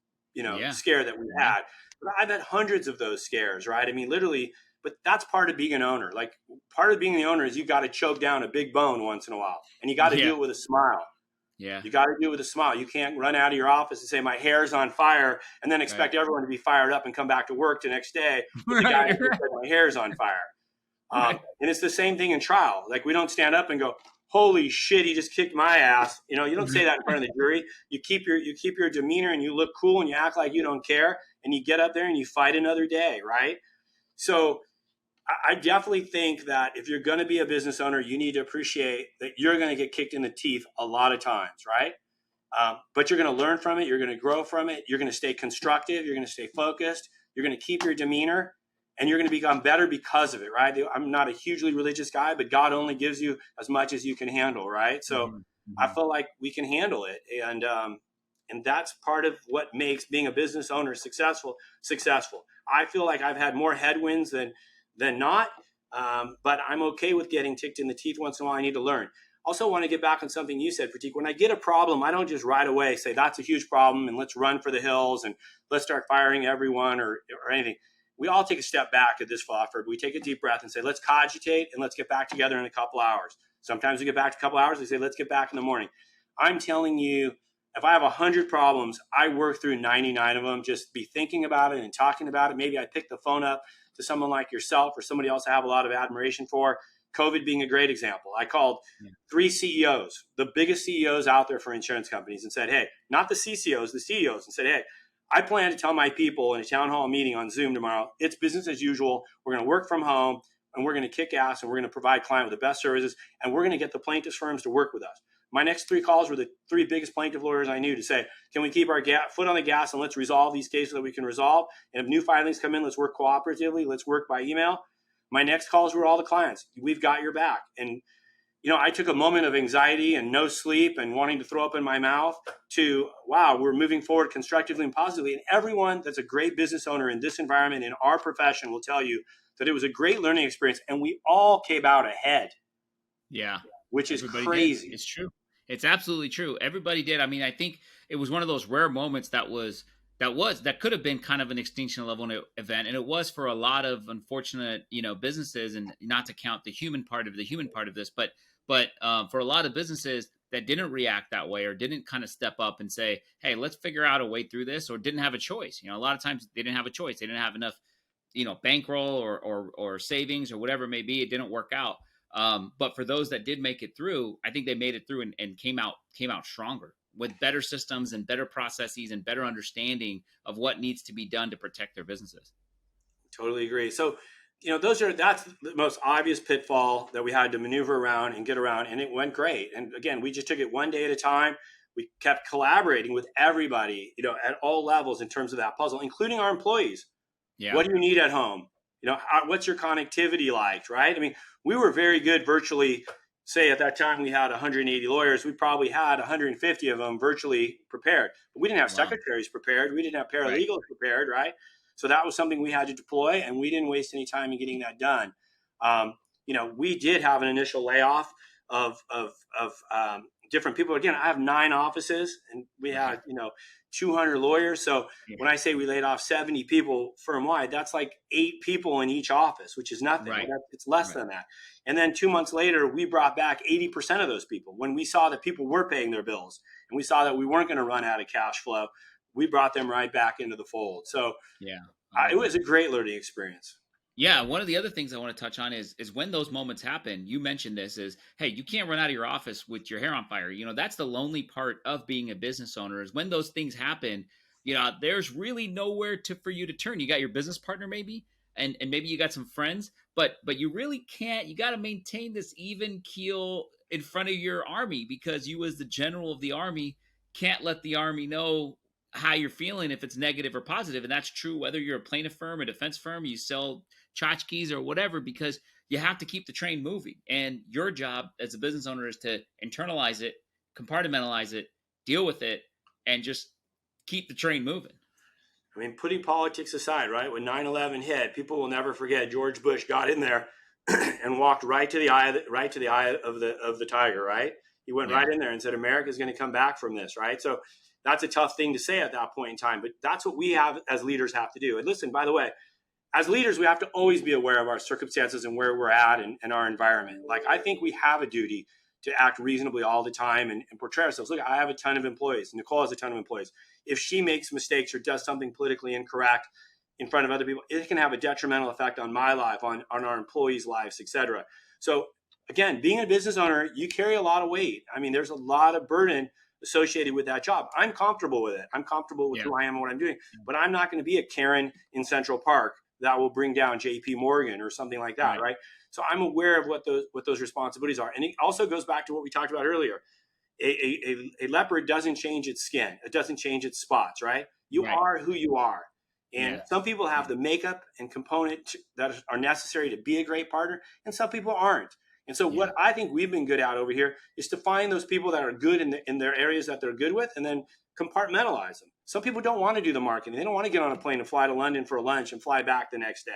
scare that we've had. But I've had hundreds of those scares, right? I mean, literally But that's part of being an owner. Like, part of being the owner is you got to choke down a big bone once in a while, and you got to Yeah. do it with a smile. Yeah. You got to do it with a smile. You can't run out of your office and say my hair's on fire and then Right. expect everyone to be fired up and come back to work the next day with the guy who said my hair's on fire. Right. And it's the same thing in trial. Like, we don't stand up and go, holy shit, he just kicked my ass. You know, you don't say that in front of the jury. You keep your demeanor, and you look cool, and you act like you don't care, and you get up there and you fight another day, right? So I definitely think that if you're going to be a business owner, you need to appreciate that you're going to get kicked in the teeth a lot of times, right? But you're going to learn from it. You're going to grow from it. You're going to stay constructive. You're going to stay focused. You're going to keep your demeanor, and you're going to become better because of it, right? I'm not a hugely religious guy, but God only gives you as much as you can handle, right? So I feel like we can handle it, and that's part of what makes being a business owner successful. I feel like I've had more headwinds than not, but I'm okay with getting ticked in the teeth once in a while. I need to learn. Also, want to get back on something you said, Pratik. When I get a problem, I don't just right away say that's a huge problem and let's run for the hills and let's start firing everyone or anything. We all take a step back at this, Fawford. We take a deep breath and say, let's cogitate and let's get back together in a couple hours. Sometimes we get back to a couple hours. We say, let's get back in the morning. I'm telling you, if I have 100 problems, I work through 99 of them. Just be thinking about it and talking about it. Maybe I pick the phone up to someone like yourself or somebody else I have a lot of admiration for. COVID being a great example. I called 3 CEOs, the biggest CEOs out there for insurance companies, and said, hey, not the CCOs, the CEOs, and said, hey, I plan to tell my people in a town hall meeting on Zoom tomorrow, it's business as usual. We're going to work from home, and we're going to kick ass, and we're going to provide client with the best services, and we're going to get the plaintiffs' firms to work with us. My next 3 calls were the 3 biggest plaintiff lawyers I knew to say, can we keep our foot on the gas and let's resolve these cases that we can resolve? And if new filings come in, let's work cooperatively. Let's work by email. My next calls were all the clients. We've got your back. And, you know, I took a moment of anxiety and no sleep and wanting to throw up in my mouth to, wow, we're moving forward constructively and positively. And everyone that's a great business owner in this environment, in our profession, will tell you that it was a great learning experience. And we all came out ahead. Yeah. Which is Everybody crazy. Did. It's true. It's absolutely true. Everybody did. I mean, I think it was one of those rare moments that could have been kind of an extinction level event, and it was for a lot of unfortunate, businesses, and not to count the human part of this, but for a lot of businesses that didn't react that way or didn't kind of step up and say, hey, let's figure out a way through this, or didn't have a choice. A lot of times they didn't have a choice. They didn't have enough, bankroll or savings or whatever it may be. It didn't work out. But for those that did make it through, I think they made it through and came out stronger with better systems and better processes and better understanding of what needs to be done to protect their businesses. Totally agree. So, that's the most obvious pitfall that we had to maneuver around and get around, and it went great. And again, we just took it one day at a time. We kept collaborating with everybody, at all levels in terms of that puzzle, including our employees. Yeah. What do you need at home? What's your connectivity like, right? I mean, we were very good virtually. Say at that time we had 180 lawyers. We probably had 150 of them virtually prepared. But we didn't have secretaries prepared. We didn't have paralegals prepared, right? So that was something we had to deploy, and we didn't waste any time in getting that done. We did have an initial layoff of different people. Again, I have 9 offices, and we had 200 lawyers. So when I say we laid off 70 people firm-wide, that's like 8 people in each office, which is nothing. Right. It's less than that. And then 2 months later, we brought back 80% of those people. When we saw that people were paying their bills and we saw that we weren't going to run out of cash flow, we brought them right back into the fold. So it was a great learning experience. Yeah, one of the other things I want to touch on is when those moments happen, you mentioned this, is, hey, you can't run out of your office with your hair on fire. That's the lonely part of being a business owner, is when those things happen, there's really nowhere for you to turn. You got your business partner maybe, and maybe you got some friends, but you really can't. You got to maintain this even keel in front of your army, because you, as the general of the army, can't let the army know how you're feeling if it's negative or positive. And that's true whether you're a plaintiff firm, a defense firm, you sell tchotchkes or whatever, because you have to keep the train moving. And your job as a business owner is to internalize it, compartmentalize it, deal with it, and just keep the train moving. I mean, putting politics aside, right? When 9/11 hit, people will never forget George Bush got in there and walked right to the eye of the tiger, right? He went right in there and said, America's going to come back from this, right? So that's a tough thing to say at that point in time, but that's what we have as leaders have to do. And listen, by the way, as leaders, we have to always be aware of our circumstances and where we're at and our environment. Like, I think we have a duty to act reasonably all the time and portray ourselves. Look, I have a ton of employees. Nicole has a ton of employees. If she makes mistakes or does something politically incorrect in front of other people, it can have a detrimental effect on my life, on our employees' lives, etc. So again, being a business owner, you carry a lot of weight. I mean, there's a lot of burden associated with that job. I'm comfortable with it. I'm comfortable with who I am and what I'm doing, but I'm not going to be a Karen in Central Park that will bring down JP Morgan or something like that. Right. So I'm aware of what those responsibilities are. And it also goes back to what we talked about earlier. A leopard doesn't change its skin. It doesn't change its spots, right? You are who you are. And some people have the makeup and component that are necessary to be a great partner, and some people aren't. And so what I think we've been good at over here is to find those people that are good in their areas that they're good with, and then compartmentalize them. Some people don't want to do the marketing. They don't want to get on a plane and fly to London for a lunch and fly back the next day.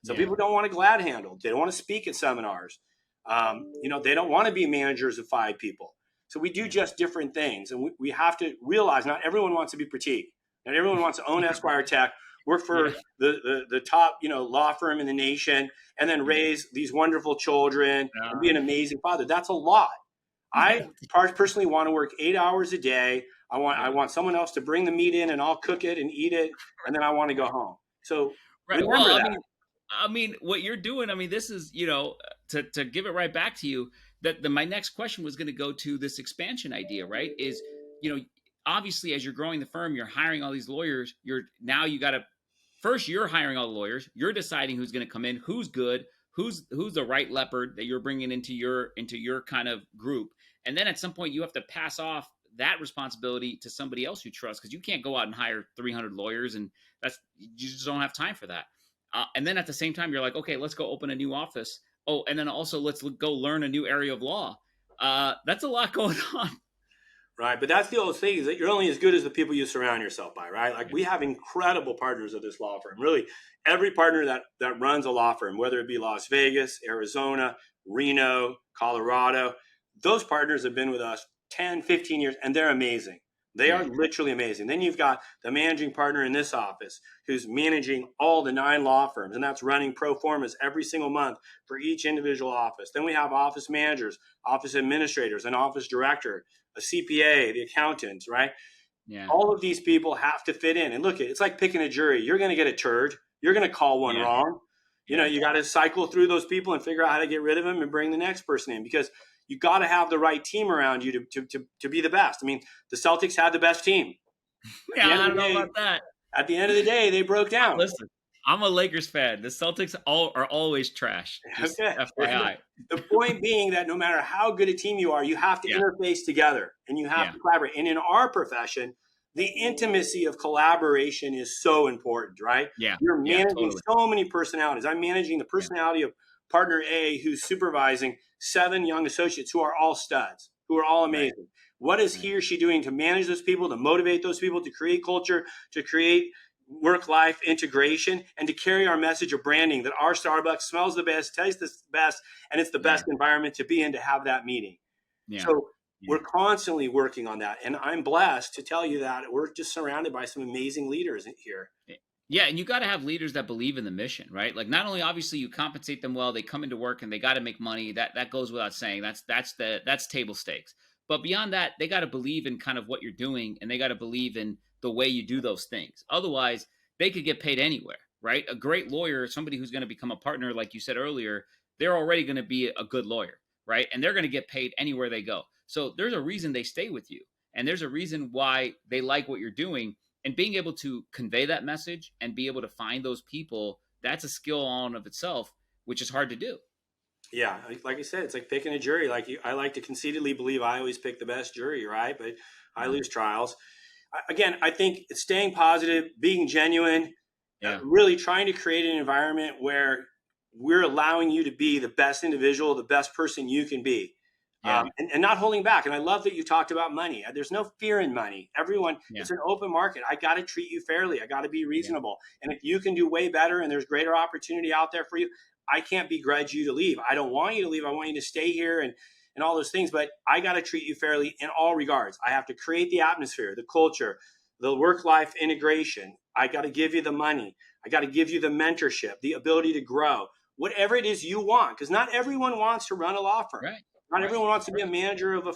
Some people don't want to glad handle. They don't want to speak at seminars. They don't want to be managers of 5 people. So we do just different things. And we have to realize not everyone wants to be Pratik. Not everyone wants to own Esquire Tech, work for the top, law firm in the nation, and then raise these wonderful children and be an amazing father. That's a lot. I personally want to work 8 hours a day. I want someone else to bring the meat in, and I'll cook it and eat it, and then I want to go home. So remember that. I mean, what you're doing, I mean, this is, to give it right back to you, that my next question was going to go to this expansion idea, right? Is, obviously as you're growing the firm, you're hiring all these lawyers. You're hiring all the lawyers. You're deciding who's going to come in, who's good, who's the right leopard that you're bringing into your kind of group. And then at some point you have to pass off that responsibility to somebody else you trust, because you can't go out and hire 300 lawyers, and you just don't have time for that. And then at the same time, you're like, okay, let's go open a new office. Oh, and then also let's go learn a new area of law. That's a lot going on. Right. But that's the old thing, is that you're only as good as the people you surround yourself by, right? Like, we have incredible partners at this law firm. Really, every partner that runs a law firm, whether it be Las Vegas, Arizona, Reno, Colorado, those partners have been with us 10, 15 years, and they're amazing. They are literally amazing. Then you've got the managing partner in this office who's managing all the 9 law firms, and that's running pro formas every single month for each individual office. Then we have office managers, office administrators, an office director, a CPA, the accountants, right? Yeah. All of these people have to fit in. And look, it's like picking a jury. You're going to get a turd. You're going to call one wrong. You got to cycle through those people and figure out how to get rid of them and bring the next person in, because you got to have the right team around you to be the best. I mean, the Celtics had the best team. I don't know about that. At the end of the day, they broke down. Listen, I'm a Lakers fan. The Celtics are always trash. Just FYI. The point being that no matter how good a team you are, you have to interface together, and you have to collaborate. And in our profession, the intimacy of collaboration is so important, right? Yeah. You're managing so many personalities. I'm managing the personality of partner A, who's supervising 7 young associates who are all studs, who are all amazing. Right. What is he or she doing to manage those people, to motivate those people, to create culture, to create work-life integration, and to carry our message of branding that our Starbucks smells the best, tastes the best, and it's the best environment to be in, to have that meeting. Yeah. So we're constantly working on that. And I'm blessed to tell you that we're just surrounded by some amazing leaders here. Yeah, and you got to have leaders that believe in the mission, right? Like, not only obviously you compensate them well, they come into work and they got to make money. That goes without saying. That's table stakes. But beyond that, they got to believe in kind of what you're doing, and they got to believe in the way you do those things. Otherwise, they could get paid anywhere, right? A great lawyer, somebody who's going to become a partner, like you said earlier, they're already going to be a good lawyer, right? And they're going to get paid anywhere they go. So there's a reason they stay with you, and there's a reason why they like what you're doing. And being able to convey that message and be able to find those people, that's a skill all in of itself, which is hard to do. Yeah, like I said, it's like picking a jury. I like to conceitedly believe I always pick the best jury, right? But I lose trials. Again, I think it's staying positive, being genuine, really trying to create an environment where we're allowing you to be the best individual, the best person you can be. And not holding back. And I love that you talked about money. There's no fear in money. Everyone, it's an open market. I got to treat you fairly. I got to be reasonable. And if you can do way better and there's greater opportunity out there for you, I can't begrudge you to leave. I don't want you to leave. I want you to stay here and all those things. But I got to treat you fairly in all regards. I have to create the atmosphere, the culture, the work-life integration. I got to give you the money. I got to give you the mentorship, the ability to grow, whatever it is you want, because not everyone wants to run a law firm. Right. Not Right. everyone wants to be a manager of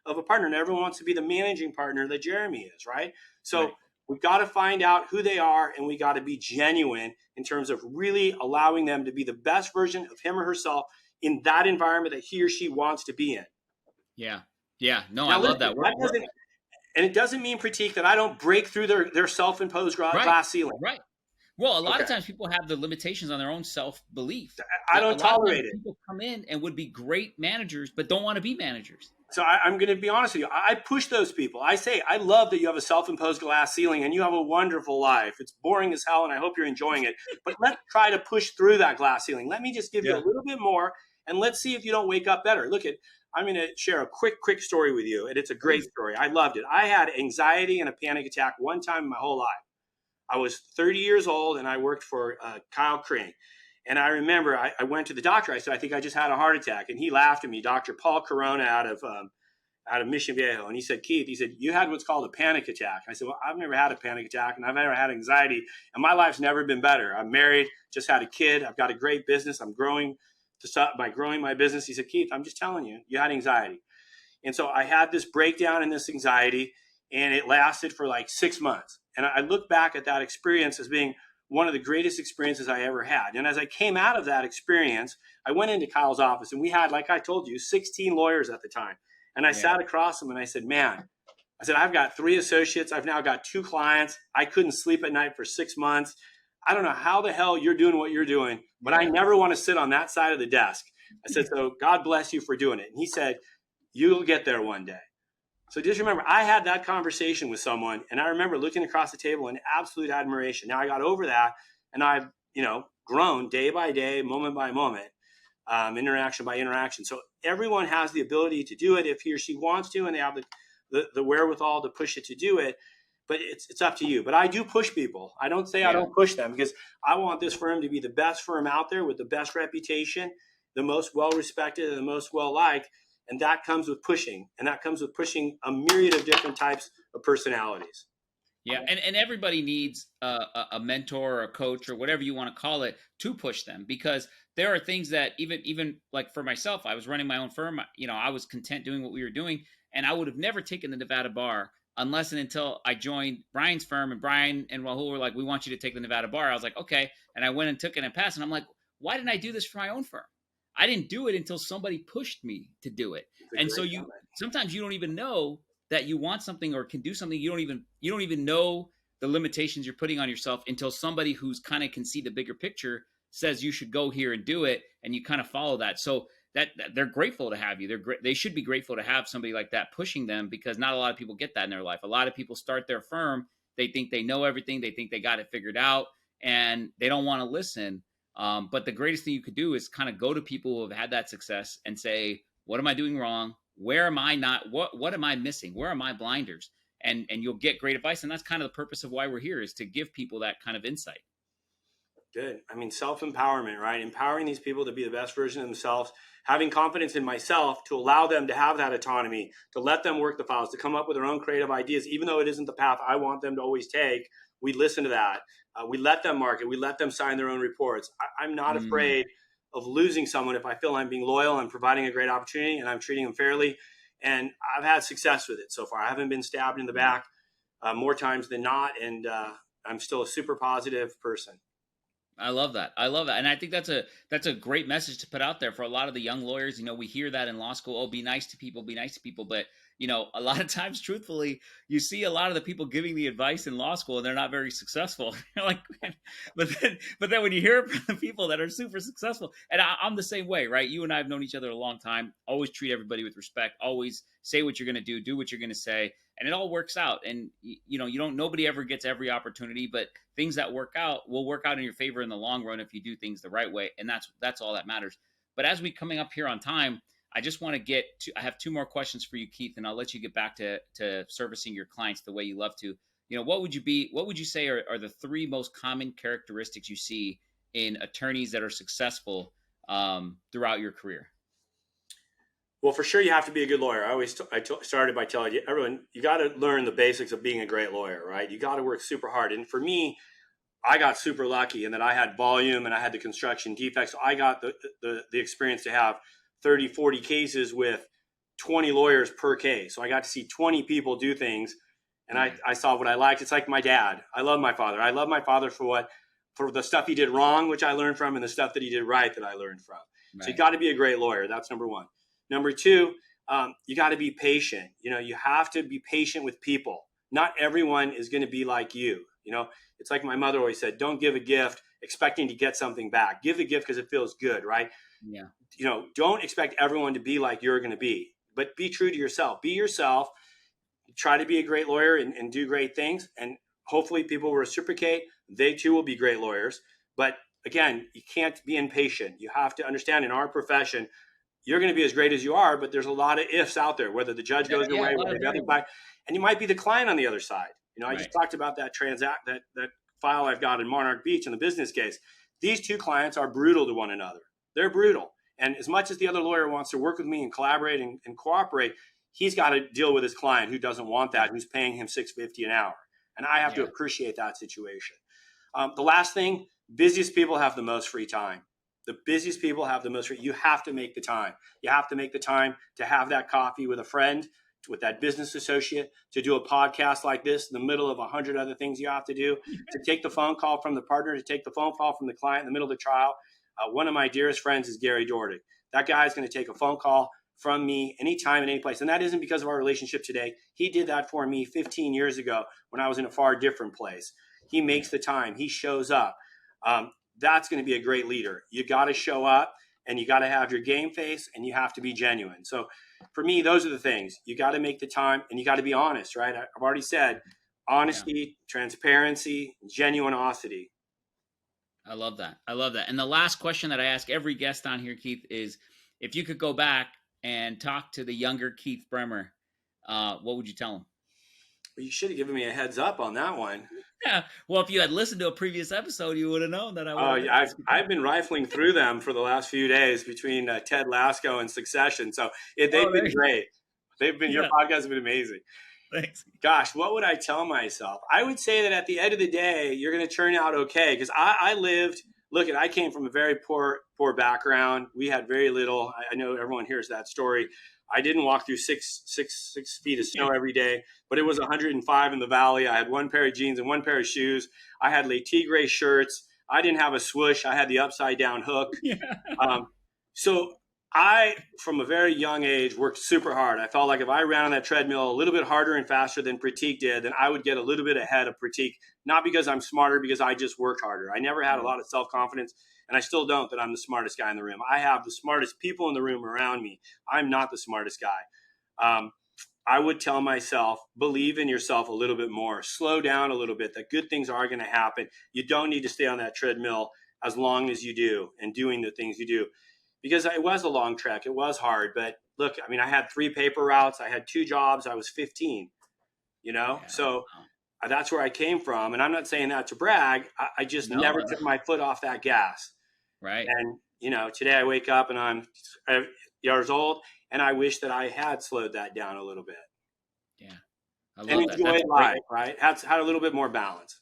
a partner. Not everyone wants to be the managing partner that Jeremy is, right? So Right. we've got to find out who they are, and we got to be genuine in terms of really allowing them to be the best version of him or herself in that environment that he or she wants to be in. Yeah. Yeah. No, I Now, love listen, that. that doesn't, and it doesn't mean, Pratik, that I don't break through their self-imposed Right. glass ceiling. Right. Well, a lot Okay. of times people have the limitations on their own self-belief. I A don't lot of times tolerate it. people come in and would be great managers, but don't want to be managers. So I'm going to be honest with you. I push those people. I say, I love that you have a self-imposed glass ceiling and you have a wonderful life. It's boring as hell, and I hope you're enjoying it. But let's try to push through that glass ceiling. Let me just give you a Yeah. little bit more, and let's see if you don't wake up better. Look at, I'm going to share a quick story with you, and it's a great Please. story. I loved it. I had anxiety and a panic attack one time in my whole life. I was 30 years old, and I worked for Kyle Crane. And I remember I went to the doctor. I said, I think I just had a heart attack. And he laughed at me, Dr. Paul Corona out of Mission Viejo. And he said, Keith, he said, you had what's called a panic attack. I said, well, I've never had a panic attack, and I've never had anxiety, and my life's never been better. I'm married, just had a kid. I've got a great business. I'm growing by growing my business. He said, Keith, I'm just telling you, you had anxiety. And so I had this breakdown in this anxiety, and it lasted for like 6 months. And I look back at that experience as being one of the greatest experiences I ever had. And as I came out of that experience, I went into Kyle's office, and we had, like I told you, 16 lawyers at the time. And I sat across them and I said, man, I said, I've got 3 associates. I've now got 2 clients. I couldn't sleep at night for 6 months. I don't know how the hell you're doing what you're doing, but I never want to sit on that side of the desk. I said, so God bless you for doing it. And he said, you'll get there one day. So just remember, I had that conversation with someone, and I remember looking across the table in absolute admiration. Now I got over that, and I've, grown day by day, moment by moment, interaction by interaction. So everyone has the ability to do it if he or she wants to, and they have the wherewithal to push it to do it. But it's up to you. But I do push people. I don't say I don't push them, because I want this firm to be the best firm out there with the best reputation, the most well-respected and the most well-liked. And that comes with pushing. And that comes with pushing a myriad of different types of personalities. Yeah, and everybody needs a mentor or a coach or whatever you want to call it to push them, because there are things that even like for myself, I was running my own firm. I was content doing what we were doing, and I would have never taken the Nevada bar unless and until I joined Brian's firm, and Brian and Rahul were like, "We want you to take the Nevada bar." I was like, "Okay," and I went and took it and passed. And I'm like, "Why didn't I do this for my own firm? I didn't do it until somebody pushed me to do it." And so sometimes you don't even know that you want something or can do something. You don't even know the limitations you're putting on yourself until somebody who's kind of can see the bigger picture says you should go here and do it, and you kind of follow that. So that they're grateful to have you. They should be grateful to have somebody like that pushing them, because not a lot of people get that in their life. A lot of people start their firm, they think they know everything, they think they got it figured out, and they don't want to listen. But the greatest thing you could do is kind of go to people who have had that success and say, what am I doing wrong? Where am I not? What am I missing? Where are my blinders? And you'll get great advice. And that's kind of the purpose of why we're here, is to give people that kind of insight. Good. I mean, self-empowerment, right? Empowering these people to be the best version of themselves, having confidence in myself to allow them to have that autonomy, to let them work the files, to come up with their own creative ideas, even though it isn't the path I want them to always take. We listen to that. We let them market. We let them sign their own reports. I'm not afraid of losing someone if I feel I'm being loyal and providing a great opportunity and I'm treating them fairly. And I've had success with it so far. I haven't been stabbed in the back more times than not. And I'm still a super positive person. I love that. And I think that's a great message to put out there for a lot of the young lawyers. We hear that in law school, oh, be nice to people, be nice to people. But, a lot of times, truthfully, you see a lot of the people giving the advice in law school and they're not very successful. You're like, but then when you hear it from the people that are super successful, and I'm the same way, right? You and I have known each other a long time. Always treat everybody with respect. Always say what you're going to do what you're going to say. And it all works out. And, nobody ever gets every opportunity, but things that work out will work out in your favor in the long run if you do things the right way. And that's all that matters. But as we coming up here on time, I just want to I have 2 more questions for you, Keith, and I'll let you get back to servicing your clients the way you love to. What would you say are the 3 most common characteristics you see in attorneys that are successful throughout your career? Well, for sure, you have to be a good lawyer. Started by telling you, everyone, you got to learn the basics of being a great lawyer, right? You got to work super hard. And for me, I got super lucky in that I had volume and I had the construction defects. So I got the experience to have 30, 40 cases with 20 lawyers per case. So I got to see 20 people do things, and I saw what I liked. It's like my dad. I love my father. I love my father for the stuff he did wrong, which I learned from, and the stuff that he did right that I learned from. Right. So you got to be a great lawyer. That's number one. Number two, you got to be patient. You have to be patient with people. Not everyone is going to be like you. It's like my mother always said, don't give a gift expecting to get something back. Give the gift because it feels good, right? Yeah. Don't expect everyone to be like you're going to be, but be true to yourself. Be yourself. Try to be a great lawyer and do great things. And hopefully people will reciprocate. They too will be great lawyers. But again, you can't be impatient. You have to understand in our profession, you're going to be as great as you are, but there's a lot of ifs out there, whether the judge goes your way, whether the other side, and you might be the client on the other side. I just talked about that that file I've got in Monarch Beach in the business case. These two clients are brutal to one another. They're brutal. And as much as the other lawyer wants to work with me and collaborate and cooperate, he's got to deal with his client who doesn't want that, who's paying him $6.50 an hour. And I have to appreciate that situation. The last thing, busiest people have the most free time. The busiest people have the most free. You have to make the time. You have to make the time to have that coffee with a friend, with that business associate, to do a podcast like this in the middle of 100 other things you have to do, to take the phone call from the partner, to take the phone call from the client in the middle of the trial. One of my dearest friends is Gary Doherty. That guy is going to take a phone call from me anytime and any place. And that isn't because of our relationship today. He did that for me 15 years ago when I was in a far different place. He makes the time. He shows up. That's going to be a great leader. You got to show up, and you got to have your game face, and you have to be genuine. So for me, those are the things. You got to make the time, and you got to be honest, right? I've already said honesty, transparency, genuinosity. I love that. And the last question that I ask every guest on here, Keith, is if you could go back and talk to the younger Keith Bremer, what would you tell him? Well, you should have given me a heads up on that one. Yeah. Well, if you had listened to a previous episode, you would have known that I've been rifling through them for the last few days between Ted Lasko and Succession. So they've been great. Your podcast has been amazing. Thanks. Gosh, what would I tell myself? I would say that at the end of the day, you're going to turn out okay. Because I came from a very poor background. We had very little. I know everyone hears that story. I didn't walk through six feet of snow every day, but it was 105 in the valley. I had one pair of jeans and one pair of shoes. I had Le Tigre shirts. I didn't have a swoosh. I had the upside down hook. Yeah. So I, from a very young age, worked super hard. I felt like if I ran on that treadmill a little bit harder and faster than Pratik did, then I would get a little bit ahead of Pratik, not because I'm smarter, because I just worked harder. I never had a lot of self-confidence, and I still don't, that I'm the smartest guy in the room. I have the smartest people in the room around me. I'm not the smartest guy. I would tell myself, believe in yourself a little bit more. Slow down a little bit. That good things are going to happen. You don't need to stay on that treadmill as long as you do and doing the things you do. Because it was a long trek. It was hard. But look, I had 3 paper routes. I had 2 jobs. I was 15, So that's where I came from. And I'm not saying that to brag. I just never took my foot off that gas. Right. And, today I wake up and I'm years old, and I wish that I had slowed that down a little bit. Yeah. I love that. Enjoyed life, right? Had a little bit more balance.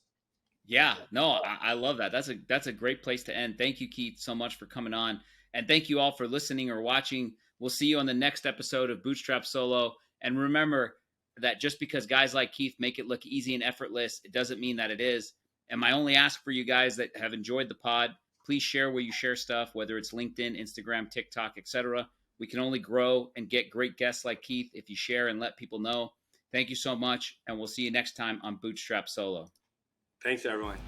Yeah. No, I love that. That's a great place to end. Thank you, Keith, so much for coming on. And thank you all for listening or watching. We'll see you on the next episode of Bootstrap Solo. And remember that just because guys like Keith make it look easy and effortless, it doesn't mean that it is. And my only ask for you guys that have enjoyed the pod, please share where you share stuff, whether it's LinkedIn, Instagram, TikTok, etc. We can only grow and get great guests like Keith if you share and let people know. Thank you so much, and we'll see you next time on Bootstrap Solo. Thanks, everyone.